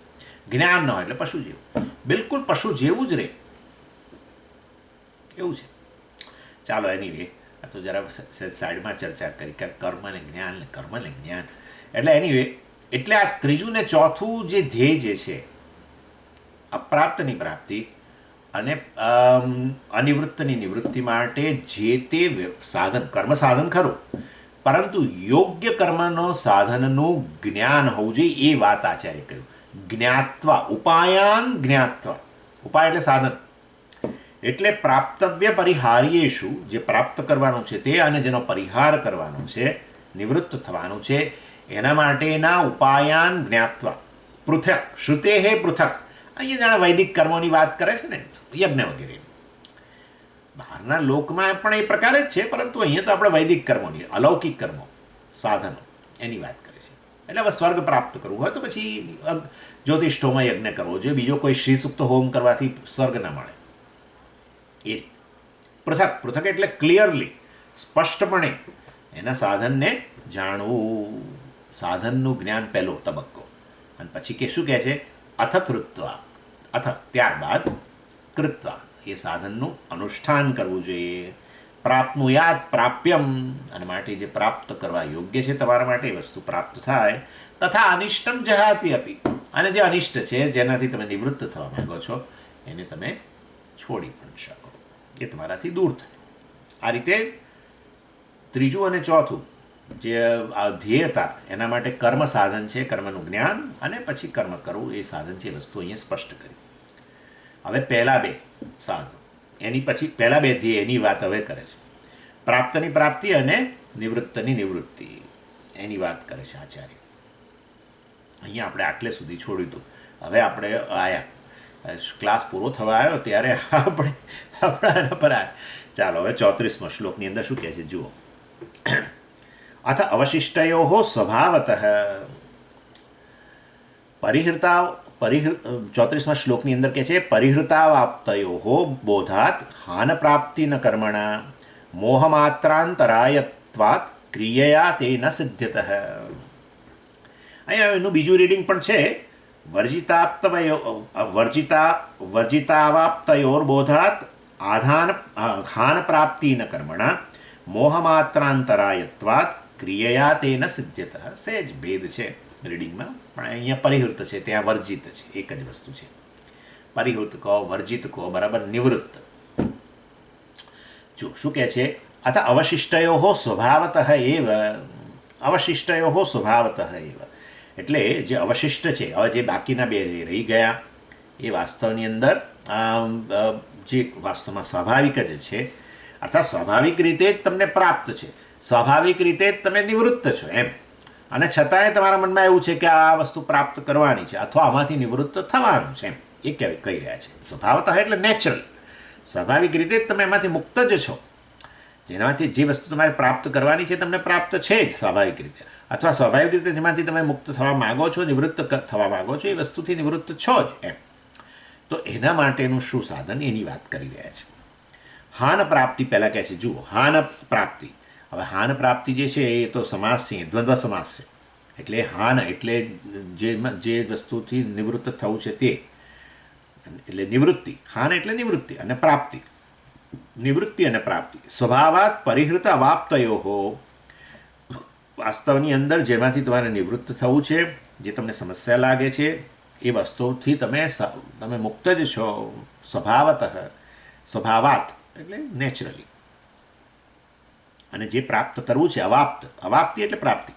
જ્ઞાન ન હોય એટલે પશુ જેવું. બિલકુલ પશુ જેવું જ રહે એવું છે. ચાલો એનીવે, આ તો જરા સાઈડમાં ચર્ચા કરી કે કર્મ ને જ્ઞાન, કર્મ ને જ્ઞાન. એટલે એનીવે, એટલે આ ત્રીજું ને ચોથું જે ધ્યેય જે છે, અપ્રાપ્તની પ્રાપ્તિ અને અનિવૃત્તની નિવૃત્તિ માટે જે તે સાધન, કર્મ સાધન ખરું, પરંતુ યોગ્ય કર્મનો સાધનનું જ્ઞાન હોવું જોઈએ. એ વાત આચાર્ય કહ્યું. જ્ઞાત્વા ઉપાયાન જ્ઞાત્વા. ઉપાય એટલે સાધન. એટલે પ્રાપ્તવ્ય પરિહાર્યેષુ, જે પ્રાપ્ત કરવાનું છે તે અને જેનો પરિહાર કરવાનો છે, નિવૃત્ત થવાનું છે, એના માટેના ઉપાયાન જ્ઞાત્વા. પૃથક શ્રુતે હે પૃથક. અહીંયા જાણે વૈદિક કર્મોની વાત કરે છે ને, યજ્ઞ વગેરે. બહારના લોકમાં પણ એ પ્રકારે જ છે, પરંતુ અહીંયા તો આપણે વૈદિક કર્મોની, અલૌકિક કર્મો, સાધનો, એની વાત કરે છે. એટલે હવે સ્વર્ગ પ્રાપ્ત કરવું હોય તો પછી જ્યોતિષ્ઠોમાં યજ્ઞ કરવો જોઈએ. બીજો કોઈ શ્રીસુક્ત હોમ કરવાથી સ્વર્ગ ન મળે. એ પૃથક એટલે ક્લિયરલી, સ્પષ્ટપણે એના સાધનને જાણવું. સાધનનું જ્ઞાન પહેલો તબક્કો. અને પછી કે શું કહે છે? અથ કૃત્વા. અથ ત્યારબાદ કૃત્વા, એ સાધનનું અનુષ્ઠાન કરવું જોઈએ. પ્રાપ્તનું યાદ પ્રાપ્યમ, અને માટે જે પ્રાપ્ત કરવા યોગ્ય છે તમારા માટે એ વસ્તુ પ્રાપ્ત થાય. તથા અનિષ્ટમ જહાતી આપી, અને જે અનિષ્ટ છે, જેનાથી તમે નિવૃત્ત થવા માંગો છો, એને તમે છોડી પણ શકો, એ તમારાથી દૂર થાય. આ રીતે ત્રીજું અને ચોથું જે આ ધ્યેયતા, એના માટે કર્મ સાધન છે, કર્મનું જ્ઞાન, અને પછી કર્મ કરવું એ સાધન છે. એ વસ્તુ અહીંયા સ્પષ્ટ કરી. હવે પહેલાં બે સાધન, એની પછી પહેલાં બે ધ્યેય, એની વાત હવે કરે છે. પ્રાપ્તની પ્રાપ્તિ અને નિવૃત્તની નિવૃત્તિ, એની વાત કરે છે આચાર્ય. અહીંયા આપણે આટલે સુધી છોડ્યું હતું. હવે આપણે આવ્યા, ક્લાસ પૂરો થવા આવ્યો ત્યારે આપણે આપણા એના પર આવ્યા. ચાલો હવે 34મા શ્લોકની અંદર શું કહે છે જુઓ. अथ अवशिष्टयोः स्वभावतः પરિહૃતા 34મા શ્લોકની અંદર કહે છે પરિહૃતાવાપ્તયો બોધાત હાન પ્રાપ્તિ ન કર્મણા મોહમાત્રાંતરાયત્વાત ક્રિયયા તે ન સિદ્ધ્યતઃ. અહીંયા એનું બીજું રીડિંગ પણ છે વર્જિતાવાપ્તયોર્બોધાત હાન પ્રાપ્તિ ન કર્મણા મોહમાત્રાંતરાયત્વાત ક્રિયયા તે ન સિદ્ધ્યતઃ. સહેજ ભેદ છે રીડિંગમાં, પણ અહીંયા પરિહૃત છે, ત્યાં વર્જિત છે, એક જ વસ્તુ છે. પરિહૃત કહો, વર્જિત કહો, બરાબર, નિવૃત્ત. જો શું કહે છે, અથ અવશિષ્ટયો સ્વભાવતઃ એવ, અવશિષ્ટયો સ્વભાવતઃ એવ, એટલે જે અવશિષ્ટ છે, હવે જે બાકીના બે રહી ગયા એ વાસ્તવની અંદર જે વાસ્તવમાં સ્વાભાવિક જ છે, અર્થાત સ્વાભાવિક રીતે જ તમને પ્રાપ્ત છે, સ્વાભાવિક રીતે જ તમે નિવૃત્ત છો એમ, અને છતાંય તમારા મનમાં એવું છે કે આ વસ્તુ પ્રાપ્ત કરવાની છે અથવા આમાંથી નિવૃત્ત થવાનું છે એમ, એ કહી રહ્યા છે. સ્વભાવતઃ એટલે નેચરલ, સ્વાભાવિક રીતે જ તમે એમાંથી મુક્ત જ છો. જેનામાંથી જે વસ્તુ તમારે પ્રાપ્ત કરવાની છે તમને પ્રાપ્ત છે જ સ્વાભાવિક રીતે, અથવા સ્વાભાવિક રીતે જેમાંથી તમે મુક્ત થવા માગો છો, નિવૃત્ત થવા માગો છો, એ વસ્તુથી નિવૃત્ત છો જ એમ. તો એના માટેનું શું સાધન, એની વાત કરી રહ્યા છે. હાન પ્રાપ્તિ પહેલાં કહે છે, જુઓ, હાન પ્રાપ્તિ. હવે હાન પ્રાપ્તિ જે છે એ તો સમાસ છે, દ્વંદ્વ સમાસ છે, એટલે હાન એટલે જે વસ્તુથી નિવૃત્ત થવું છે તે, એટલે નિવૃત્તિ. હાન એટલે નિવૃત્તિ અને પ્રાપ્તિ, નિવૃત્તિ અને પ્રાપ્તિ. સ્વભાવાત પરિહૃત અવાપ્તયો, વાસ્તવની અંદર જેમાંથી તમારે નિવૃત્ત થવું છે, જે તમને સમસ્યા લાગે છે એ વસ્તુથી તમે મુક્ત જ છો. સ્વભાવતઃ, સ્વભાવાત એટલે નેચરલી. અને જે પ્રાપ્ત કરવું છે, અવાપ્તિ એટલે પ્રાપ્તિ,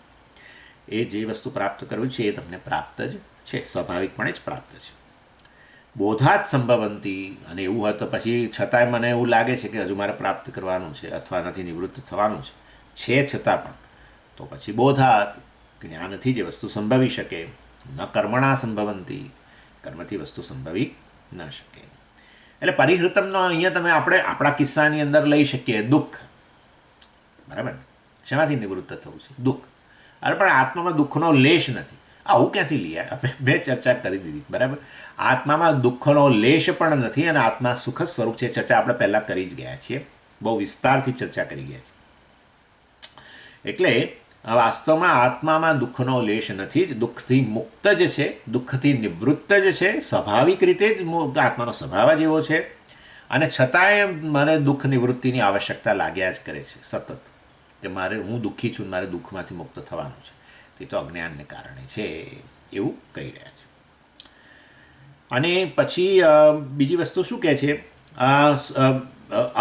એ જે વસ્તુ પ્રાપ્ત કરવી છે એ તમને પ્રાપ્ત જ છે, સ્વાભાવિકપણે જ પ્રાપ્ત છે. બોધાત સંભવંતી, અને એવું હોય તો પછી છતાંય મને એવું લાગે છે કે હજુ મારે પ્રાપ્ત કરવાનું છે અથવા નથી નિવૃત્ત થવાનું છે છતાં પણ, તો પછી બોધાત, જ્ઞાનથી જે વસ્તુ સંભવી શકે. ન કર્મણા સંભવંતી, કર્મથી વસ્તુ સંભવી ન શકે. એટલે પરિહૃતમનો અહીંયા તમે આપણે આપણા કિસ્સાની અંદર લઈ શકીએ દુઃખ, બરાબર, શેમાંથી નિવૃત્ત થવું છે, દુઃખ. અરે પણ આત્મામાં દુઃખનો લેશ નથી, આવું ક્યાંથી લઈએ, મેં ચર્ચા કરી દીધી, બરાબર. આત્મામાં દુઃખનો લેશ પણ નથી અને આત્મા સુખ સ્વરૂપ છે, ચર્ચા આપણે પહેલાં કરી જ ગયા છીએ, બહુ વિસ્તારથી ચર્ચા કરી ગયા છીએ. એટલે વાસ્તવમાં આત્મામાં દુઃખનો લેશ નથી જ, દુઃખથી મુક્ત જ છે, દુઃખથી નિવૃત્ત જ છે, સ્વાભાવિક રીતે જ આત્માનો સ્વભાવ જ એવો છે, અને છતાંય મને દુઃખ નિવૃત્તિની આવશ્યકતા લાગ્યા જ કરે છે સતત, કે હું દુઃખી છું, મારે દુઃખમાંથી મુક્ત થવાનું છે. તે તો અજ્ઞાનને કારણે છે, એવું કહી રહ્યા છે. અને પછી બીજી વસ્તુ શું કહે છે,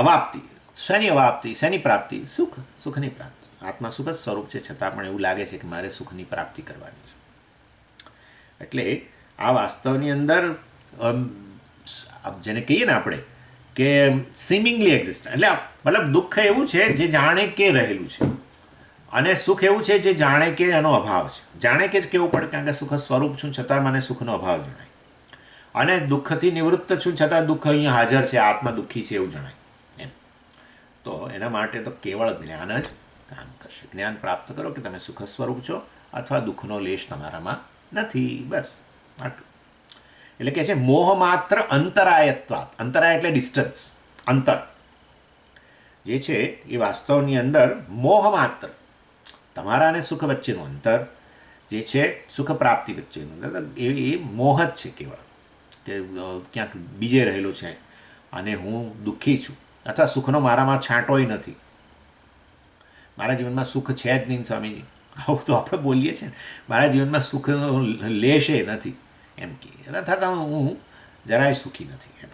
અવાપ્તિ. શેની અવાપ્તિ, શેની પ્રાપ્તિ, સુખની પ્રાપ્તિ. આત્મા સુખ જ સ્વરૂપ છે, છતાં પણ એવું લાગે છે કે મારે સુખની પ્રાપ્તિ કરવાની છે. એટલે આ વાસ્તવની અંદર જેને કહીએ ને આપણે કે સિમિંગલી એક્ઝિસ્ટ, એટલે મતલબ દુઃખ એવું છે જે જાણે કે રહેલું છે, અને સુખ એવું છે જે જાણે કે એનો અભાવ છે. જાણે કે જ કહેવું પડે, કારણ કે સુખ સ્વરૂપ છું છતાં મને સુખનો અભાવ જણાય, અને દુઃખથી નિવૃત્ત છું છતાં દુઃખ અહીંયા હાજર છે, આત્મા દુઃખી છે એવું જણાય એમ. તો એના માટે તો કેવળ જ્ઞાન જ કામ કરશે. જ્ઞાન પ્રાપ્ત કરો કે તમે સુખ સ્વરૂપ છો અથવા દુઃખનો લેશ તમારામાં નથી, બસ આટલું. એટલે કે છે મોહ માત્ર અંતરાયત્વાત. અંતરાય એટલે ડિસ્ટન્સ, અંતર જે છે એ વાસ્તવની અંદર મોહ માત્ર, તમારા અને સુખ વચ્ચેનું અંતર જે છે, સુખ પ્રાપ્તિ વચ્ચેનું અંતર, એ મોહ જ છે કેવળ, કે ક્યાંક બીજે રહેલું છે અને હું દુઃખી છું, અથવા સુખનો મારામાં છાંટોય નથી, મારા જીવનમાં સુખ છે જ નહીં સ્વામીજી, આવું તો આપણે બોલીએ છીએ ને, મારા જીવનમાં સુખનો લેશે નથી એમ કે, થતાં હું જરાય સુખી નથી એમ.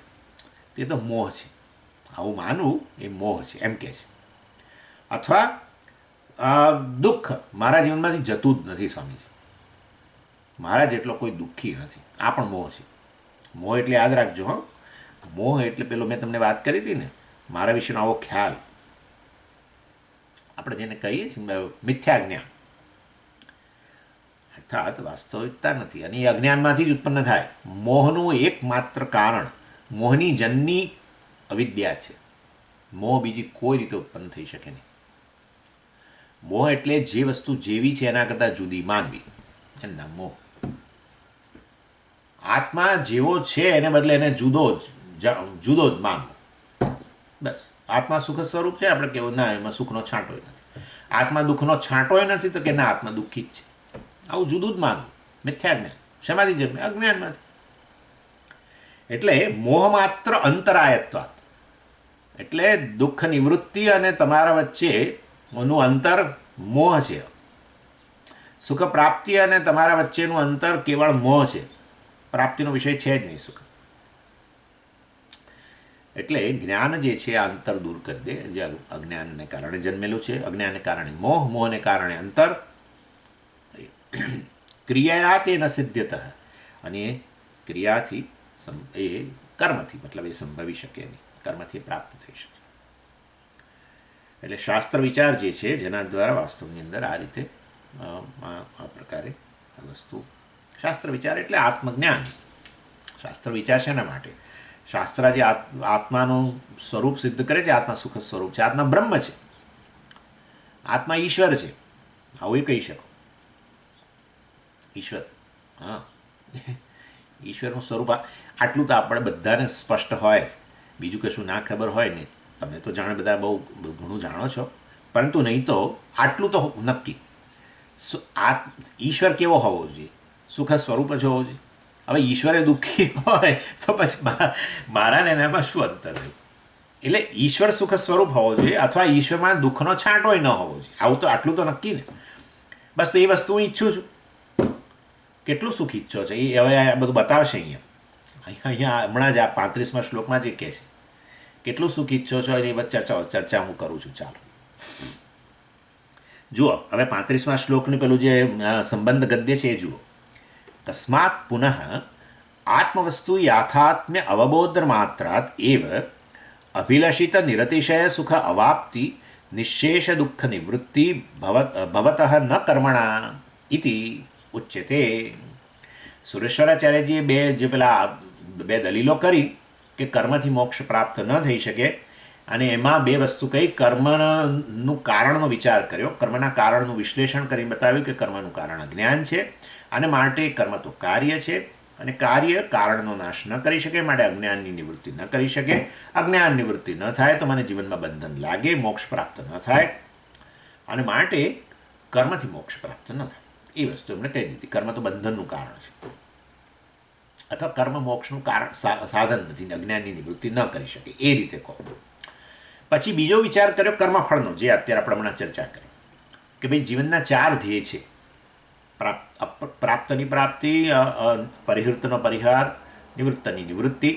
તે તો મોહ છે, આવું માનવું એ મોહ છે એમ કે છે. અથવા દુઃખ મારા જીવનમાંથી જતું જ નથી સ્વામીજી, મારા જેટલો કોઈ દુઃખી નથી, આ પણ મોહ છે. મોહ એટલે યાદ રાખજો, હા, મોહ એટલે પેલો મેં તમને વાત કરી હતી ને, મારા વિશેનો આવો ખ્યાલ, આપણે જેને કહીએ છીએ મિથ્યા જ્ઞાન, અર્થાત વાસ્તવિકતા નથી, અને એ અજ્ઞાનમાંથી જ ઉત્પન્ન થાય. મોહનું એકમાત્ર કારણ, મોહની જનની અવિદ્યા છે. મોહ બીજી કોઈ રીતે ઉત્પન્ન થઈ શકે નહીં. મોહ એટલે જે વસ્તુ જેવી છે એના કરતાં જુદી માનવી, એનું નામ મોહ. આત્મા જેવો છે એને બદલે એને જુદો જ માનવો. બસ આત્મા સુખ સ્વરૂપ છે, આપણે કેવું ના એમાં સુખનો છાંટોય નથી. આત્મા દુઃખનો છાંટોય નથી તો કે ના આત્મા દુઃખી જ છે. આવું જુદું જ માનવું. મિથ્યા જ્ઞાન શેમાંથી જન્મે? અજ્ઞાનમાંથી. એટલે મોહ માત્ર અંતરાયત્વાત, એટલે દુઃખ નિવૃત્તિ અને તમારા વચ્ચેનું અંતર મોહ છે. સુખ પ્રાપ્તિ અને તમારા વચ્ચેનું અંતર કેવળ મોહ છે. પ્રાપ્તિનો વિષય છે જ નહીં સુખ. એટલે જ્ઞાન જે છે આ અંતર દૂર કરી દે, જે અજ્ઞાનને કારણે જન્મેલું છે. અજ્ઞાનને કારણે મોહ, મોહને કારણે અંતર. ક્રિયા તે ન સિદ્ધ્યત, અને એ ક્રિયાથી એ કર્મથી, મતલબ એ સંભવી શકે નહીં, કર્મથી પ્રાપ્ત થઈ શકે. એટલે શાસ્ત્ર વિચાર જે છે જેના દ્વારા વાસ્તવની અંદર આ રીતે આ પ્રકારે આ વસ્તુ, શાસ્ત્ર વિચાર એટલે આત્મજ્ઞાન. શાસ્ત્ર વિચાર શેના માટે? શાસ્ત્ર જે આત્માનું સ્વરૂપ સિદ્ધ કરે છે, આત્મા સુખ સ્વરૂપ છે, આત્મા બ્રહ્મ છે, આત્મા ઈશ્વર છે, આવું એ કહી શકો. ઈશ્વર, હા, ઈશ્વરનું સ્વરૂપ આટલું તો આપણે બધાને સ્પષ્ટ હોય જ. બીજું કશું ના ખબર હોય ને, તમે તો જાણે બધા બહુ ઘણું જાણો છો, પરંતુ નહીં તો આટલું તો નક્કી. ઈશ્વર કેવો હોવો જોઈએ? સુખ સ્વરૂપ જ હોવો જોઈએ. હવે ઈશ્વરે દુઃખી હોય તો પછી મારા ને એનામાં શું અંતર રહ્યું? એટલે ઈશ્વર સુખ સ્વરૂપ હોવો જોઈએ, અથવા ઈશ્વરમાં દુઃખનો છાંટોય ન હોવો જોઈએ. આવું તો આટલું તો નક્કી ને. બસ તો એ વસ્તુ હું ઈચ્છું છું. કેટલું સુખ ઈચ્છો છે એ હવે આ બધું બતાવશે અહીંયા હમણાં જ આ 35મા શ્લોકમાં જે કહે છે કેટલું સુખ ઈચ્છો છો એની ચર્ચા હું કરું છું. ચાલો જુઓ, હવે 35મા શ્લોકનું પેલું જે સંબંધ ગદ્ય છે એ જુઓ. તસ્માત પુનઃ આત્મવસ્તુ યાથાત્મ્ય અવબોધ માત્રાત એવ અભિલષિત નિરતિશય સુખ અવાપ્તિ નિશેષ દુઃખ નિવૃત્તિ ભવતઃ ન કર્મણા ઇતિ ઉચ્યતે. સુરેશ્વરાચાર્યજીએ બે દલીલો કરી કે કર્મથી મોક્ષ પ્રાપ્ત ન થઈ શકે, અને એમાં બે વસ્તુ કહી. કર્મનું કારણનો વિચાર કર્યો, કર્મના કારણનું વિશ્લેષણ કરી બતાવ્યું કે કર્મનું કારણ અજ્ઞાન છે, અને માટે કર્મ તો કાર્ય છે, અને કાર્ય કારણનો નાશ ન કરી શકે, માટે અજ્ઞાનની નિવૃત્તિ ન કરી શકે. અજ્ઞાન નિવૃત્તિ ન થાય તો મને જીવનમાં બંધન લાગે, મોક્ષ પ્રાપ્ત ન થાય, અને માટે કર્મથી મોક્ષ પ્રાપ્ત ન થાય. એ વસ્તુ એમણે કહી દીધી. કર્મ તો બંધનનું કારણ છે, અથવા કર્મ મોક્ષનું કારણ સાધન નથી, અજ્ઞાનની નિવૃત્તિ ન કરી શકે, એ રીતે કહો. પછી બીજો વિચાર કર્યો કર્મફળનો, જે અત્યારે આપણે હમણાં ચર્ચા કરી કે ભાઈ જીવનના 4 ધ્યેય છે: પ્રાપ્તની પ્રાપ્તિ, પરિહૃતનો પરિહાર, નિવૃત્તની નિવૃત્તિ,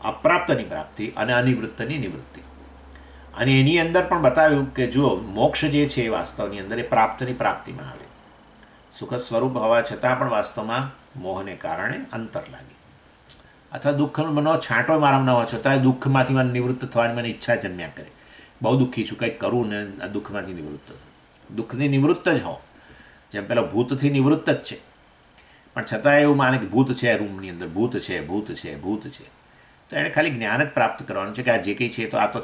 અપ્રાપ્તની પ્રાપ્તિ અને અનિવૃત્તની નિવૃત્તિ. અને એની અંદર પણ બતાવ્યું કે જુઓ, મોક્ષ જે છે એ વાસ્તવની અંદર એ પ્રાપ્તની પ્રાપ્તિમાં આવે. સુખ સ્વરૂપ હોવા છતાં પણ વાસ્તવમાં મોહને કારણે અંતર લાગે, અથવા દુઃખનો છાંટો મારામાં ન હોવા છતાં દુઃખમાંથી મને નિવૃત્ત થવાની મને ઈચ્છા જન્મ્યા કરે. બહુ દુઃખી છું, કંઈક કરું ને આ દુઃખમાંથી નિવૃત્ત થયું. દુઃખની નિવૃત્ત જ હો, જેમ પેલા ભૂતથી નિવૃત્ત જ છે, પણ છતાં એવું માને કે ભૂત છે, રૂમની અંદર ભૂત છે, ભૂત છે, ભૂત છે. તો એણે ખાલી જ્ઞાન જ પ્રાપ્ત કરવાનું છે કે આ જે કંઈ છે તો આ તો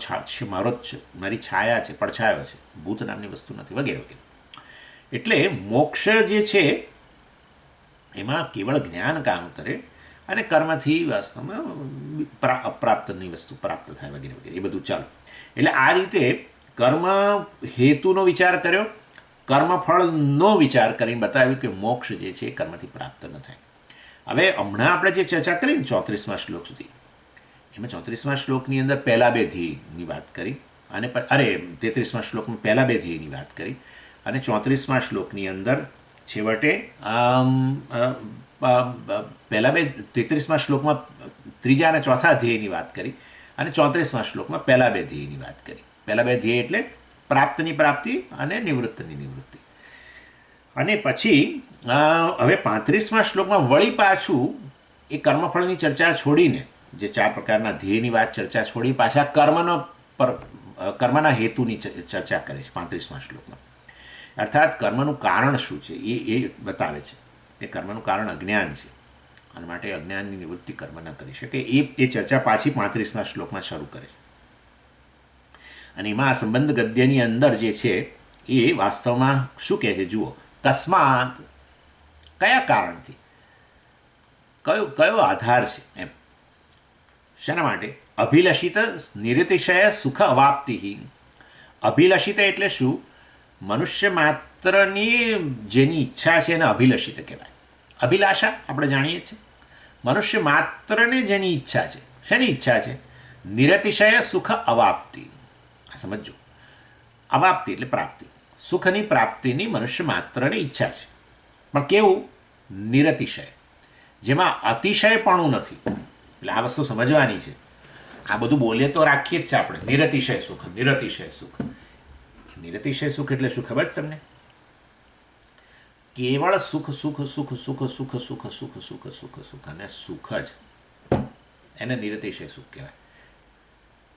મારો જ છે, મારી છાયા છે, પડછાયો છે, ભૂત નામની વસ્તુ નથી, વગેરે વગેરે. એટલે મોક્ષ જે છે એમાં કેવળ જ્ઞાન કામ કરે, અને કર્મથી વાસ્તવમાં અપ્રાપ્તની વસ્તુ પ્રાપ્ત થાય, વગેરે વગેરે. એ બધું ચાલો. એટલે આ રીતે કર્મ હેતુનો વિચાર કર્યો, કર્મફળનો વિચાર કરીને બતાવ્યું કે મોક્ષ જે છે એ કર્મથી પ્રાપ્ત ન થાય. હવે હમણાં આપણે જે ચર્ચા કરી ને 34મા શ્લોક સુધી, એમાં 34મા શ્લોકની અંદર પહેલા 2 ધ્યેયની વાત કરી, અને 33મા શ્લોકમાં પહેલા 2 ધ્યેયની વાત કરી, અને 34મા શ્લોકની અંદર છેવટે પહેલા 33મા શ્લોકમાં ત્રીજા અને ચોથા ધ્યેયની વાત કરી, અને 34મા શ્લોકમાં પહેલા 2 ધ્યેયની વાત કરી. પહેલા 2 ધ્યેય એટલે પ્રાપ્તની પ્રાપ્તિ અને નિવૃત્તની નિવૃત્તિ. અને પછી હવે 35મા શ્લોકમાં વળી પાછું એ કર્મફળની ચર્ચા છોડીને, જે 4 પ્રકારના ધ્યેયની વાત ચર્ચા છોડી, પાછા કર્મના હેતુની ચર્ચા કરે છે 35મા શ્લોકમાં. અર્થાત કર્મનું કારણ શું છે એ બતાવે છે કે કર્મનું કારણ અજ્ઞાન છે, અને માટે અજ્ઞાનની નિવૃત્તિ કર્મ ન કરી શકે. એ ચર્ચા પાછી 35મા શ્લોકમાં શરૂ કરે છે. અને એમાં આ સંબંધ ગદ્યની અંદર જે છે એ વાસ્તવમાં શું કહે છે જુઓ, કસ્માત કયા કારણથી, કયો આધાર છે એમ, શેના માટે? અભિલષિત નિરતિશય સુખ અવાપ્તિ. અભિલષિત એટલે શું? મનુષ્ય માત્રની જેની ઈચ્છા છે એને અભિલષિત કહેવાય. અભિલાષા આપણે જાણીએ છીએ. મનુષ્ય માત્રને જેની ઈચ્છા છે, શેની ઈચ્છા છે? નિરતિશય સુખ અવાપ્તિ. આ સમજો, અવાપ્તિ એટલે પ્રાપ્તિ, સુખની પ્રાપ્તિની મનુષ્ય માત્રની ઈચ્છા છે. પણ કેવું? નિરતિશય, જેમાં અતિશયપણું નથી. એટલે આ વસ્તુ સમજવાની છે. આ બધું બોલીએ તો રાખીએ જ છે આપણે, નિરતિશય સુખ, નિરતિશય સુખ. નિરતિશય સુખ એટલે શું ખબર છે તમને? કેવળ સુખ સુખ સુખ સુખ સુખ સુખ સુખ સુખ સુખ સુખ અને સુખ જ, એને નિરતિશય સુખ કહેવાય.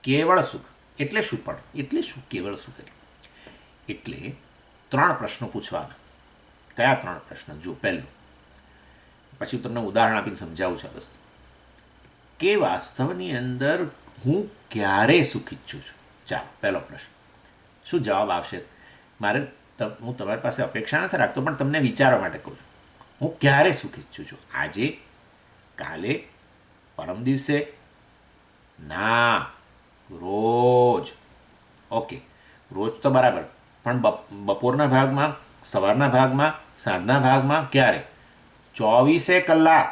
કેવળ સુખ એટલે શું? પણ એટલે શું કેવળ સુખ? એટલે 3 પ્રશ્નો પૂછવાના. કયા 3 પ્રશ્ન? જો પહેલું, પછી હું તમને ઉદાહરણ આપીને સમજાવું છું આ વસ્તુ, કે વાસ્તવની અંદર હું ક્યારે સુખ ઈચ્છું છું. ચાલો, પહેલો પ્રશ્ન. શું જવાબ આવશે? હું તમારી પાસે અપેક્ષા નથી રાખતો, પણ તમને વિચારવા માટે કહું છું. હું ક્યારે સુખ ઈચ્છું છું? આજે, કાલે, પરમ દિવસે? ના, રોજ. ઓકે, રોજ તો બરાબર, પણ બપોરના ભાગમાં, સવારના ભાગમાં, સાંજના ભાગમાં, ક્યારે? 24 કલાક.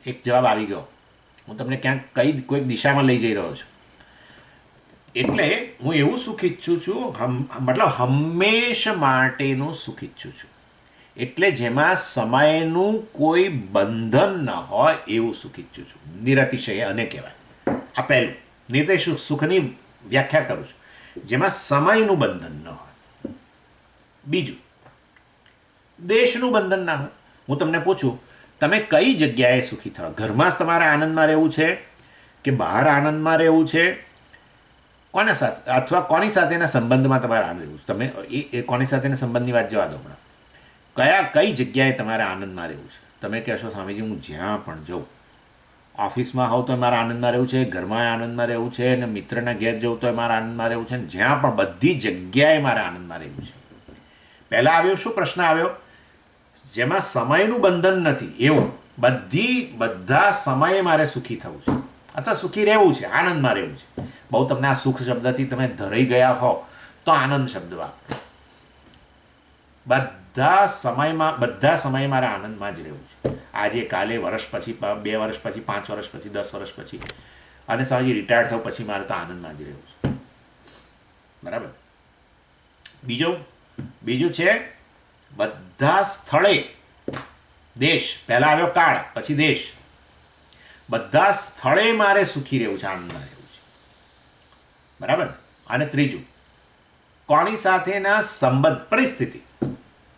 એક જવાબ આવી ગયો. હું તમને ક્યાંક કોઈક દિશામાં લઈ જઈ રહ્યો છું. એટલે હું એવું સુખ ઈચ્છું છું, મતલબ હંમેશ માટેનું સુખ ઈચ્છું છું. એટલે જેમાં સમયનું કોઈ બંધન ન હોય એવું સુખ ઈચ્છું છું. નિરતિશય અને કહેવાય. આ પહેલું, નિર્દેશ સુખની વ્યાખ્યા કરું છું, જેમાં સમયનું બંધન ન હોય. બીજું, દેશનું બંધન ના હોય. હું તમને પૂછું, તમે કઈ જગ્યાએ સુખી થવા? ઘરમાં જ તમારે આનંદમાં રહેવું છે કે બહાર આનંદમાં રહેવું છે? કોના સાથે અથવા કોની સાથેના સંબંધમાં તમારે આનંદ રહેવું છે? તમે એ કોની સાથેના સંબંધની વાત જવા દો હમણાં. કઈ જગ્યાએ તમારે આનંદમાં રહેવું છે? તમે કહેશો સ્વામીજી હું જ્યાં પણ જાઉં, ઓફિસમાં હોઉં તો મારે આનંદમાં રહેવું છે, ઘરમાં આનંદમાં રહેવું છે, અને મિત્રના ઘેર જવું તો મારે આનંદમાં રહેવું છે, ને જ્યાં પણ બધી જગ્યાએ મારે આનંદમાં રહેવું છે. પહેલાં આવ્યો શું પ્રશ્ન આવ્યો? જેમાં સમયનું બંધન નથી એવું. બધા સમયે મારે સુખી થવું છે અથવા સુખી રહેવું છે, આનંદમાં રહેવું છે. બહુ તમને આ સુખ શબ્દથી તમે ધરાઈ ગયા હો તો આનંદ શબ્દ વાપરો. બધા સમયે મારે આનંદમાં જ રહેવું છે. આજે, કાલે, વર્ષ પછી, 2 વર્ષ પછી, 5 વર્ષ પછી, 10 વર્ષ પછી, અને સાજી રિટાયર્ડ થયું પછી મારે તો આનંદમાં જ રહેવું છે. બરાબર? બીજું છે બધા સ્થળે, દેશ. પહેલા આવ્યો કાળ, પછી દેશ. બધા સ્થળે મારે સુખી રહેવું છે, આનંદમાં રહેવું છે. બરાબર? અને ત્રીજું, કોની સાથેના સંબંધ, પરિસ્થિતિ,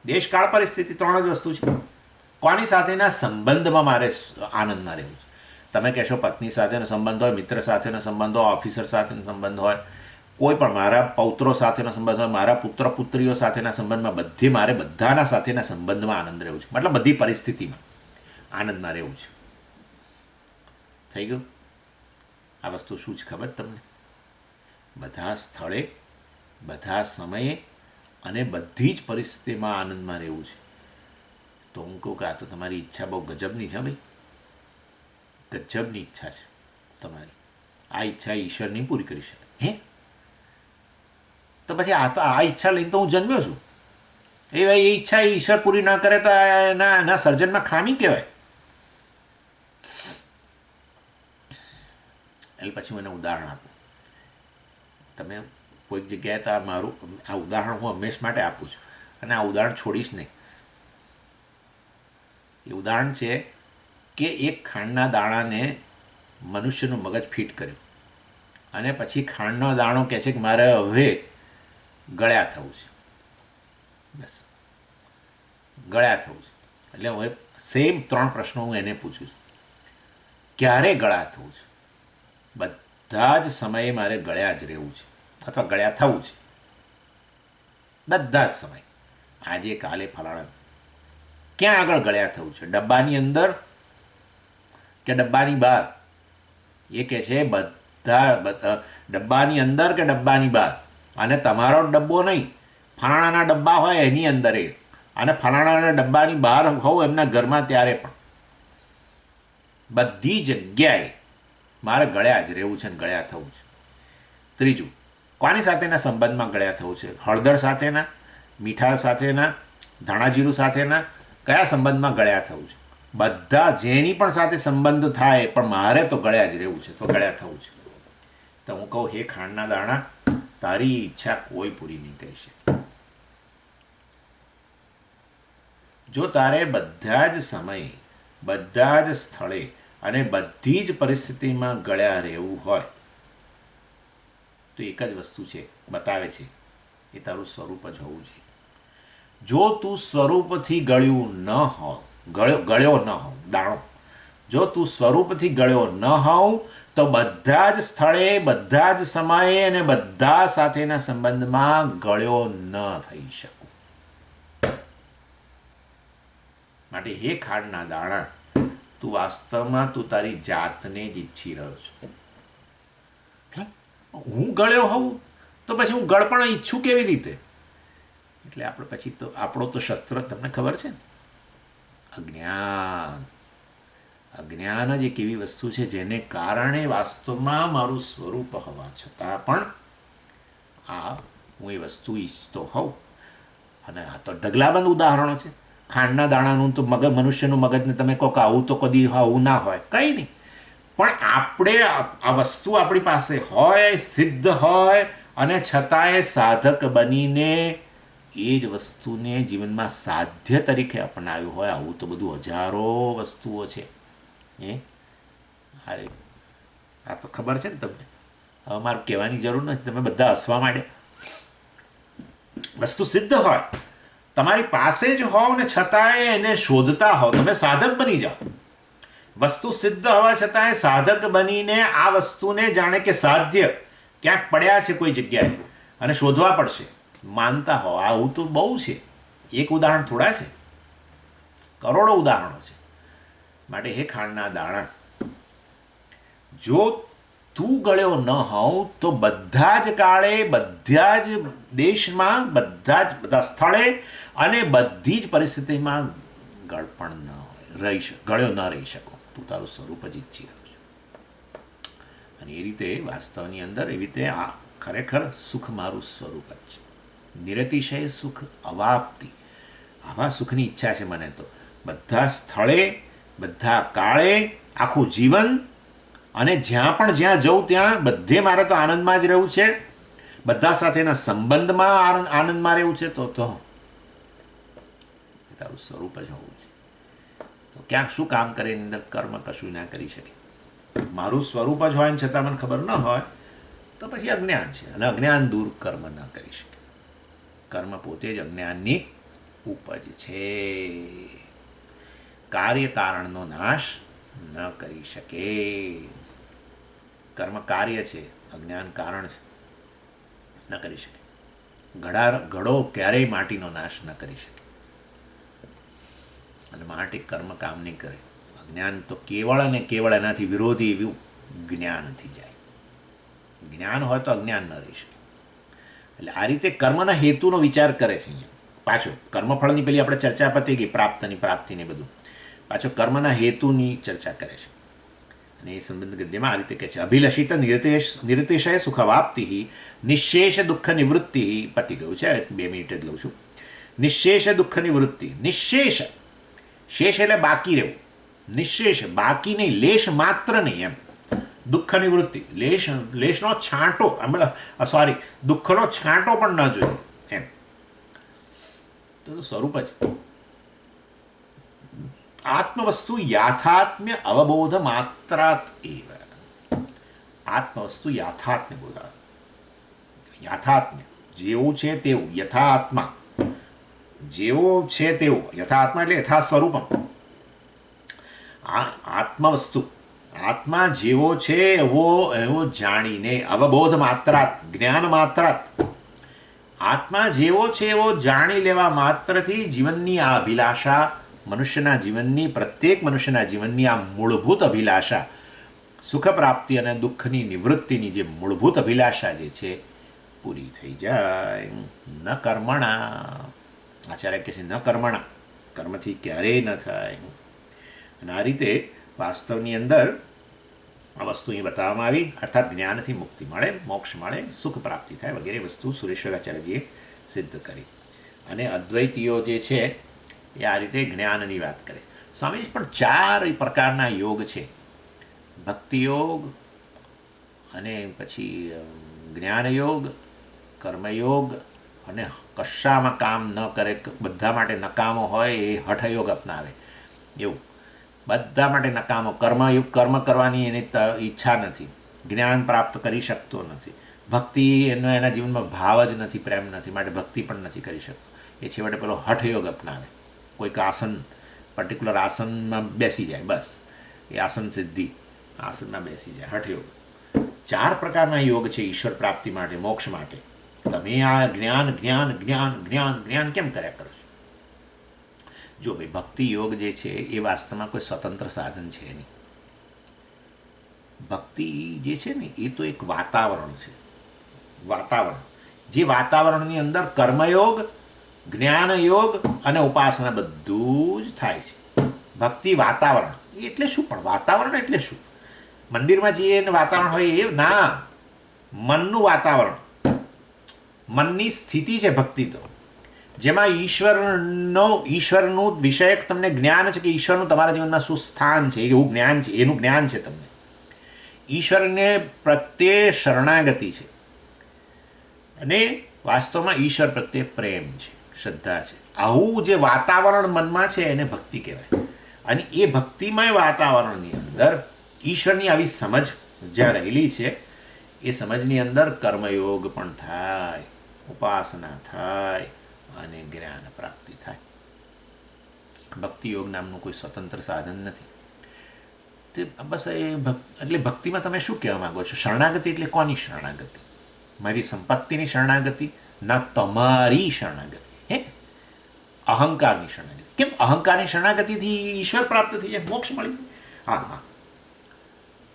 દેશ, કાળ, પરિસ્થિતિ 3 જ વસ્તુ છે. કોની સાથેના સંબંધમાં મારે આનંદમાં રહેવું છે? તમે કહેશો પત્ની સાથેનો સંબંધ હોય, મિત્ર સાથેનો સંબંધ હોય, ઓફિસર સાથેનો સંબંધ હોય, કોઈ પણ મારા પૌત્રો સાથેનો સંબંધ હોય, મારા પુત્ર પુત્રીઓ સાથેના સંબંધમાં, મારે બધાના સાથેના સંબંધમાં આનંદ રહેવું છે. મતલબ બધી પરિસ્થિતિમાં આનંદમાં રહેવું છે. થઈ ગયું? આ વસ્તુ શું છે ખબર તમને? બધા સ્થળે, બધા સમયે અને બધી જ પરિસ્થિતિમાં આનંદમાં રહેવું છે. તો હું કહું કે આ તો તમારી ઈચ્છા બહુ ગજબની છે ભાઈ. ગજબની ઈચ્છા છે તમારી. આ ઈચ્છા ઈશ્વર નહીં પૂરી કરી શકે. હે? તો પછી આ ઈચ્છા લઈને તો હું જન્મ્યો છું. એ ઈચ્છા ઈશ્વર પૂરી ના કરે તો એના સર્જનમાં ખામી કહેવાય. એટલે પછી હું એને ઉદાહરણ આપું. તમે કોઈક જગ્યાએ તો આ ઉદાહરણ હું હંમેશ માટે આપું છું, અને આ ઉદાહરણ છોડીશ નહીં. એ ઉદાહરણ છે કે એક ખાંડના દાણાને મનુષ્યનું મગજ ફિટ કર્યું, અને પછી ખાંડનો દાણો કહે છે કે મારે હવે ગળ્યા થવું છે. બસ, ગળ્યા થવું છે. એટલે હું સેમ 3 પ્રશ્નો હું એને પૂછું છું. ક્યારે ગળ્યા થવું છે? બધા જ સમયે મારે ગળ્યા જ રહેવું છે અથવા ગળ્યા થવું છે. બધા જ સમય, આજે, કાલે, ફલાણા. ક્યાં આગળ ગળ્યા થવું છે? ડબ્બાની અંદર કે ડબ્બાની બહાર? એ કહે છે બધા ડબ્બાની અંદર કે ડબ્બાની બહાર? અને તમારો ડબ્બો નહીં, ફલાણાના ડબ્બા હોય એની અંદર એ, અને ફલાણાના ડબ્બાની બહાર હોવ એમના ઘરમાં, ત્યારે પણ બધી જગ્યાએ મારે ગળ્યા જ રહેવું છે ને ગળ્યા થવું છે. ત્રીજું, કોની સાથેના સંબંધમાં ગળ્યા થવું છે? હળદર સાથેના, મીઠા સાથેના, ધાણાજીરું સાથેના, કયા સંબંધમાં ગળ્યા થવું છે? બધા જેની પણ સાથે સંબંધ થાય પણ મારે તો ગળ્યા જ રહેવું છે, તો ગળ્યા થવું છે. તો હું કહું, હે ખાંડના દાણા, તારી ઈચ્છા કોઈ પૂરી નહીં કરી શકે. જો તારે બધા જ સમયે, બધા જ સ્થળે અને બધી જ પરિસ્થિતિમાં ગળ્યા રહેવું હોય તો એક જ વસ્તુ છે, બતાવે છે, એ તારું સ્વરૂપ જ હોવું જોઈએ. જો તું સ્વરૂપથી ગળ્યું ન હોવ, ગળ્યો ન હોવ, દાણો, જો તું સ્વરૂપથી ગળ્યો ન હોવ તો બધા જ સ્થળે, બધા જ સમયે અને બધા સાથેના સંબંધમાં ગળ્યો ન થઈ શકું. માટે હે ખાંડના દાણા, તું વાસ્તવમાં તું તારી જાતને જ ઈચ્છી રહ્યો છો. હું ગળ્યો હોઉં તો પછી હું ગળપણ ઈચ્છું કેવી રીતે? એટલે આપણે પછી તો આપણો તો શસ્ત્ર તમને ખબર છે ને, અજ્ઞાન. અજ્ઞાન જ એક એવી વસ્તુ છે જેને કારણે વાસ્તવમાં મારું સ્વરૂપ હોવા છતાં પણ હું એ વસ્તુ ઈચ્છતો હોઉં. અને આ તો ઢગલાબંધ ઉદાહરણો છે. ખાંડના દાણાનું તો મગજ, મનુષ્યનું મગજને તમે કહો કે આવું તો કદી આવું ના હોય, કંઈ નહીં. પણ આપણે આ વસ્તુ આપણી પાસે હોય, સિદ્ધ હોય, અને છતાંય સાધક બનીને એ જ વસ્તુને જીવનમાં સાધ્ય તરીકે અપનાવ્યું હોય, આવું તો બધું હજારો વસ્તુઓ છે. અરે આ તો ખબર છે ને તમને, હવે મારે કહેવાની જરૂર નથી, તમે બધા હસવા માંડ્યા. વસ્તુ સિદ્ધ હોય, તમારી પાસે જ હોવ ને છતાંય એને શોધતા હોવ, તમે સાધક બની જાઓ. વસ્તુ સિદ્ધ હોવા છતાંય સાધક બનીને આ વસ્તુને જાણે કે સાધ્ય ક્યાંક પડ્યા છે કોઈ જગ્યાએ અને શોધવા પડશે, માનતા હો. આવું તો બહુ છે. એક ઉદાહરણ થોડા છે, કરોડો ઉદાહરણો છે. માટે હે ખાંડના દાણા, જો તું ગળ્યો ન હોવ તો બધા જ કાળે, બધા જ દેશમાં, બધા સ્થળે અને બધી જ પરિસ્થિતિમાં ગળપણ ન હોય, ગળ્યો ન રહી શકો. તું તારું સ્વરૂપ જ ઈચ્છી રહ્યો છે. અને એ રીતે વાસ્તવની અંદર એવી રીતે આ ખરેખર સુખ મારું સ્વરૂપ જ છે. નિરતિશય સુખ અવાપ્તિ, આવા સુખની ઈચ્છા છે મને તો. બધા સ્થળે, બધા કાળે, આખું જીવન, અને જ્યાં જઉં ત્યાં બધે મારે તો આનંદમાં જ રહેવું છે. બધા સાથેના સંબંધમાં આનંદમાં રહેવું છે. તો તારું સ્વરૂપ જ હોવું છે. તો ક્યાંક શું કામ કરે એની અંદર? કર્મ કશું ના કરી શકે. મારું સ્વરૂપ જ હોય ને છતાં મને ખબર ન હોય તો પછી અજ્ઞાન છે, અને અજ્ઞાન દૂર કર્મ ન કરી શકે. કર્મ પોતે જ અજ્ઞાનની ઉપજ છે. કાર્ય કારણનો નાશ ન કરી શકે. કર્મ કાર્ય છે, અજ્ઞાન કારણ છે, ન કરી શકે. ઘડો ક્યારેય માટીનો નાશ ન કરી શકે, અને માટે કર્મ કામ નહીં કરે. અજ્ઞાન તો કેવળ અને કેવળ એનાથી વિરોધી એવું જ્ઞાનથી જાય. જ્ઞાન હોય તો અજ્ઞાન ન રહી શકે. એટલે આ રીતે કર્મના હેતુનો વિચાર કરે છે અહીંયા. પાછો કર્મફળની પેલી આપણે ચર્ચા પતી ગઈ, પ્રાપ્તિને બધું. પાછો કર્મના હેતુની ચર્ચા કરે છે. અને એ સંબંધ ગદ્યમાં આ રીતે કહે છે: અભિલષિત નિરતિશય સુખવાપ્તિ નિશેષ દુઃખ નિવૃત્તિ. પતી ગયું છે, 2 મિનિટ જ લઉં છું. નિશેષ દુઃખ નિવૃત્તિ. નિશેષ, શેષ એટલે બાકી રહેવું. નિશેષ, બાકી નહીં, લેશ માત્ર નહીં એમ. દુઃખ નિવૃત્તિ, લેશનો છાંટો, સોરી, દુઃખનો છાંટો પણ ન જોઈએ એમ. તો સ્વરૂપ જ આત્મવસ્તુ યાથાત્મ્ય અવબોધ માત્રાત એવ. આત્મવસ્તુ યાથાત્મ્ય બોલા. યાથાત્મ્ય, જેવું છે તેવું, યથાત્મા, જેવો છે તેવું. યથાત્મા એટલે યથા સ્વરૂપમ. આત્મવસ્તુ, આત્મા જેવો છે એવો જાણીને, અવબોધ માત્રાત, જ્ઞાન માત્રાત, આત્મા જેવો છે એવો જાણી લેવા માત્રથી જીવનની આ અભિલાષા, મનુષ્યના જીવનની, પ્રત્યેક મનુષ્યના જીવનની આ મૂળભૂત અભિલાષા, સુખ પ્રાપ્તિ અને દુઃખની નિવૃત્તિની જે મૂળભૂત અભિલાષા જે છે પૂરી થઈ જાય. ન કર્મણા, આચાર્ય કહે છે ન કર્મણા, કર્મથી ક્યારેય ન થાય. અને આ રીતે વાસ્તવની અંદર આ વસ્તુ અહીં બતાવવામાં આવી, અર્થાત જ્ઞાનથી મુક્તિ મળે, મોક્ષ મળે, સુખ પ્રાપ્તિ થાય વગેરે વસ્તુ સુરેશ્વરાચાર્યજીએ સિદ્ધ કરી. અને અદ્વૈતીઓ જે છે એ આ રીતે જ્ઞાનની વાત કરે. સ્વામીજી પણ 4 પ્રકારના યોગ છે: ભક્તિયોગ, અને પછી જ્ઞાનયોગ, કર્મયોગ, અને કશામાં કામ ન કરે, બધા માટે નકામો હોય એ હઠયોગ અપનાવે. એવું બધા માટે નકામો કર્મ કરવાની એની ઈચ્છા નથી, જ્ઞાન પ્રાપ્ત કરી શકતો નથી, ભક્તિ એના જીવનમાં ભાવ જ નથી, પ્રેમ નથી, માટે ભક્તિ પણ નથી કરી શકતો. એ છેવટે પેલો હઠયોગ અપનાવે. કોઈક આસન, પર્ટિક્યુલર આસનમાં બેસી જાય, બસ એ આસન સિદ્ધિ, આસનમાં બેસી જાય, હઠયોગ. 4 પ્રકારના યોગ છે ઈશ્વર પ્રાપ્તિ માટે, મોક્ષ માટે. તમે આ જ્ઞાન જ્ઞાન જ્ઞાન જ્ઞાન જ્ઞાન કેમ કર્યા કરો છો? જો ભાઈ, ભક્તિ યોગ જે છે એ વાસ્તવમાં કોઈ સ્વતંત્ર સાધન છે નહીં. ભક્તિ જે છે ને એ તો એક વાતાવરણ છે. વાતાવરણ, જે વાતાવરણની અંદર કર્મયોગ, જ્ઞાનયોગ અને ઉપાસના બધું જ થાય છે. ભક્તિ વાતાવરણ એટલે શું? પણ વાતાવરણ એટલે શું? મંદિરમાં જઈએ ને વાતાવરણ હોય એ ના, મનનું વાતાવરણ, મનની સ્થિતિ છે ભક્તિ તો, જેમાં ઈશ્વરનું વિષયક તમને જ્ઞાન છે કે ઈશ્વરનું તમારા જીવનમાં શું સ્થાન છે, એવું જ્ઞાન છે, એનું જ્ઞાન છે તમને. ઈશ્વરને પ્રત્યે શરણાગતિ છે, અને વાસ્તવમાં ઈશ્વર પ્રત્યે પ્રેમ છે, શ્રદ્ધા છે. આવું જે વાતાવરણ મનમાં છે એને ભક્તિ કહેવાય. અને એ ભક્તિમય વાતાવરણની અંદર ઈશ્વરની આવી સમજ જ્યાં રહેલી છે, એ સમજની અંદર કર્મયોગ પણ થાય, ઉપાસના થાય અને જ્ઞાન પ્રાપ્તિ થાય. ભક્તિ યોગ નામનું કોઈ સ્વતંત્ર સાધન નથી. તે બસ એટલે ભક્તિમાં તમે શું કહેવા માગો છો? શરણાગતિ એટલે કોની શરણાગતિ? મારી સંપત્તિની શરણાગતિ? ના, તમારી શરણાગતિ. હે, અહંકારની શરણાગતિ. કેમ અહંકારની શરણાગતિથી ઈશ્વર પ્રાપ્ત થઈ જાય, મોક્ષ મળી જાય? હા,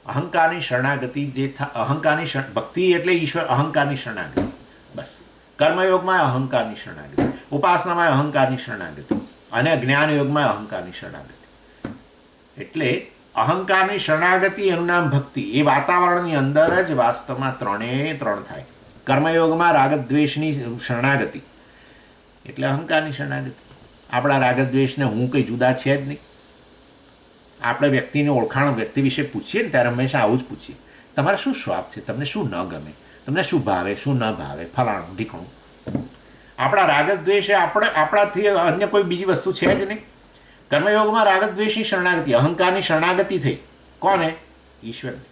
અહંકારની શરણાગતિ જે અહંકારની ભક્તિ એટલે ઈશ્વર, અહંકારની શરણાગતિ. બસ કર્મયોગમાં અહંકારની શરણાગતિ, ઉપાસનામાં અહંકારની શરણાગતિ, અને જ્ઞાનયોગમાં અહંકારની શરણાગતિ. એટલે અહંકારની શરણાગતિ એનું નામ ભક્તિ. એ વાતાવરણની અંદર જ વાસ્તવમાં 3 થાય. કર્મયોગમાં રાગદ્વેષની શરણાગતિ એટલે અહંકારની શરણાગતિ. આપણા રાગદ્વેષને હું કંઈ જુદા છે જ નહીં. આપણે વ્યક્તિની ઓળખાણ, વ્યક્તિ વિશે પૂછીએ ને ત્યારે હંમેશા આવું જ પૂછીએ: તમારા શું શોખ છે, તમને શું ન ગમે, તમને શું ભાવે, શું ન ભાવે, ફલાણું ઢીકણું. આપણા રાગદ્વેષ આપણાથી અન્ય કોઈ બીજી વસ્તુ છે જ નહીં. કર્મયોગમાં રાગદ્વેષની શરણાગતિ, અહંકારની શરણાગતિ થઈ. કોને? ઈશ્વરની.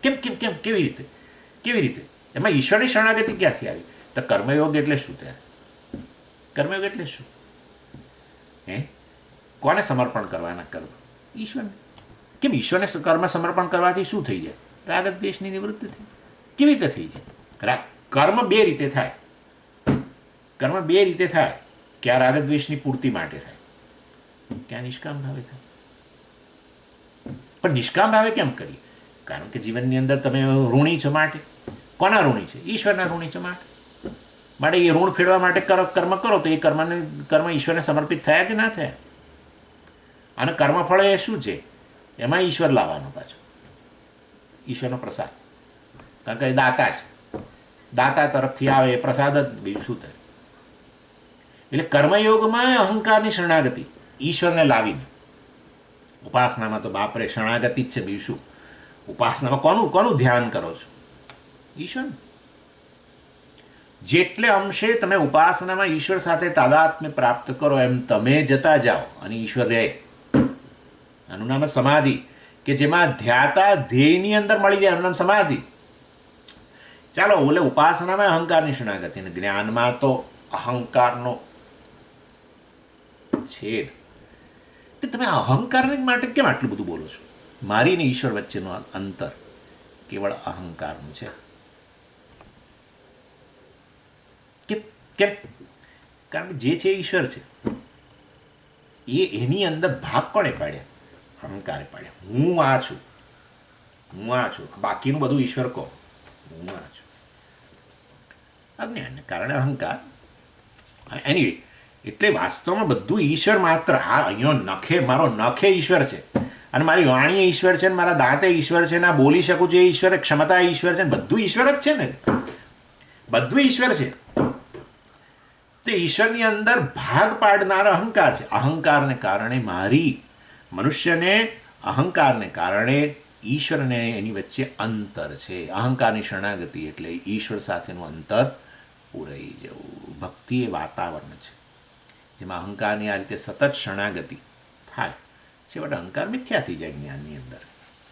કેમ કેમ કેમ કેવી રીતે? એમાં ઈશ્વરની શરણાગતિ ક્યાંથી આવી? તો કર્મયોગ એટલે શું? ત્યારે કર્મયોગ એટલે શું? કોને સમર્પણ કરવાના કર્મ? ઈશ્વરને. કેમ ઈશ્વરને કર્મ સમર્પણ કરવાથી શું થઈ જાય? રાગદ્વેષની નિવૃત્તિ થઈ. કેવી રીતે થઈ જાય? કર્મ 2 રીતે થાય. ક્યાં રાગદ્વેષની પૂર્તિ માટે થાય, ક્યાં નિષ્કામ ભાવે થાય. પણ નિષ્કામ ભાવે કેમ કરીએ? કારણ કે જીવનની અંદર તમે ઋણી છો, માટે. કોના ઋણી છે? ઈશ્વરના ઋણી છો, માટે એ ઋણ ફેરવા માટે કર્મ કરો તો એ કર્મ ઈશ્વરને સમર્પિત થયા કે ના થયા? અને કર્મફળ એ શું છે? એમાં ઈશ્વર લાવવાનો પાછો, ઈશ્વરનો પ્રસાદ. કારણ કે એ દાતા છે, દાતા તરફથી આવે એ પ્રસાદ જ, બીજું શું થાય? એટલે કર્મયોગમાં અહંકારની શરણાગતિ, ઈશ્વરને લાવીને. ઉપાસનામાં તો બાપરે શરણાગતિ જ છે, બીજું શું? ઉપાસનામાં કોનું ધ્યાન કરો છો? ઈશ્વર. જેટલે અંશે તમે ઉપાસનામાં ઈશ્વર સાથે તાદાત્મ્ય પ્રાપ્ત કરો એમ તમે જતા જાઓ અને ઈશ્વર રહે. આનું નામ સમાધિ, કે જેમાં ધ્યાતા ધ્યેયની અંદર મળી જાય, એનું નામ સમાધિ. ચાલો, ઓલે ઉપાસનામાં અહંકારની શરણાગતિ, અને જ્ઞાનમાં તો અહંકારનો છેદ. તમે અહંકાર માટે કેમ આટલું બધું બોલો છો? મારી ને ઈશ્વર વચ્ચેનું અંતર કેવળ અહંકારનું છે. કેમ? કારણ કે જે છે ઈશ્વર છે, એની અંદર ભાગ કોણે પાડ્યા? અહંકારે પાડ્યા. હું આ છું, બાકીનું બધું ઈશ્વર કહો. હું આ છું. અજ્ઞાનને કારણે અહંકાર. એની એટલે વાસ્તવમાં બધું ઈશ્વર માત્ર. આ અહીંયા નખે મારો નખે ઈશ્વર છે, અને મારી વાણીએ ઈશ્વર છે, ને મારા દાંતે ઈશ્વર છે, ને આ બોલી શકું છું એ ઈશ્વર, ક્ષમતા ઈશ્વર છે, બધું ઈશ્વર જ છે ને. બધું ઈશ્વર છે. તે ઈશ્વરની અંદર ભાગ પાડનાર અહંકાર છે. અહંકારને કારણે મનુષ્યને અહંકારને કારણે ઈશ્વરને એની વચ્ચે અંતર છે. અહંકારની શરણાગતિ એટલે ઈશ્વર સાથેનું અંતર પૂરાઈ જવું. ભક્તિ એ વાતાવરણ છે જેમાં અહંકારની આ રીતે સતત શરણાગતિ થાય. છેવટે અહંકાર મિથ્યા થઈ જાય જ્ઞાનની અંદર.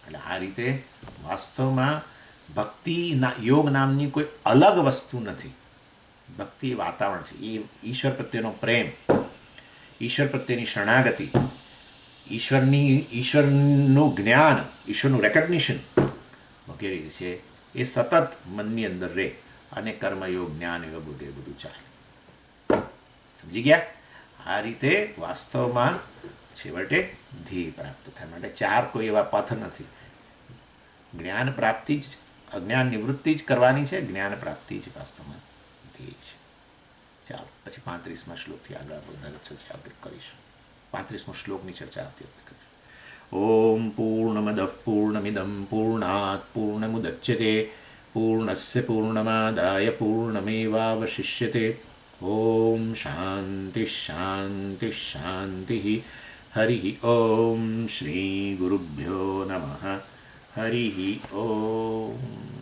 એટલે આ રીતે વાસ્તવમાં ભક્તિ યોગ નામની કોઈ અલગ વસ્તુ નથી. ભક્તિ એ વાતાવરણ છે. એ ઈશ્વર પ્રત્યેનો પ્રેમ, ઈશ્વર પ્રત્યેની શરણાગતિ, ઈશ્વરનું જ્ઞાન, ઈશ્વરનું રેકગ્નિશન વગેરે છે એ સતત મનની અંદર રહે, અને કર્મયોગ, જ્ઞાન યોગ વગેરે બધું ચાલે. સમજી ગયા? આ રીતે વાસ્તવમાં છેવટે ધ્યેય પ્રાપ્ત થાય. માટે ચાર કોઈ એવા પથ નથી. જ્ઞાન પ્રાપ્તિ જ, અજ્ઞાન નિવૃત્તિ જ કરવાની છે. જ્ઞાન પ્રાપ્તિ જ વાસ્તવમાં ધ્યેય છે. ચાલો પછી 35મા શ્લોકથી આગળ આપણે ચર્ચા કરીશું. 35મો શ્લોકની ચર્ચા આવતી વખતે કરીશું. ઓમ પૂર્ણમદ પૂર્ણમિદમ પૂર્ણાત પૂર્ણમુદચ્યતે પૂર્ણસ્ય પૂર્ણમાદાય પૂર્ણમેવાવશિષ્યતે. ઓમ શાંતિ શાંતિ શાંતિ. હરિ ઓમ શ્રી ગુરુભ્યો નમઃ. હરિ ઓમ.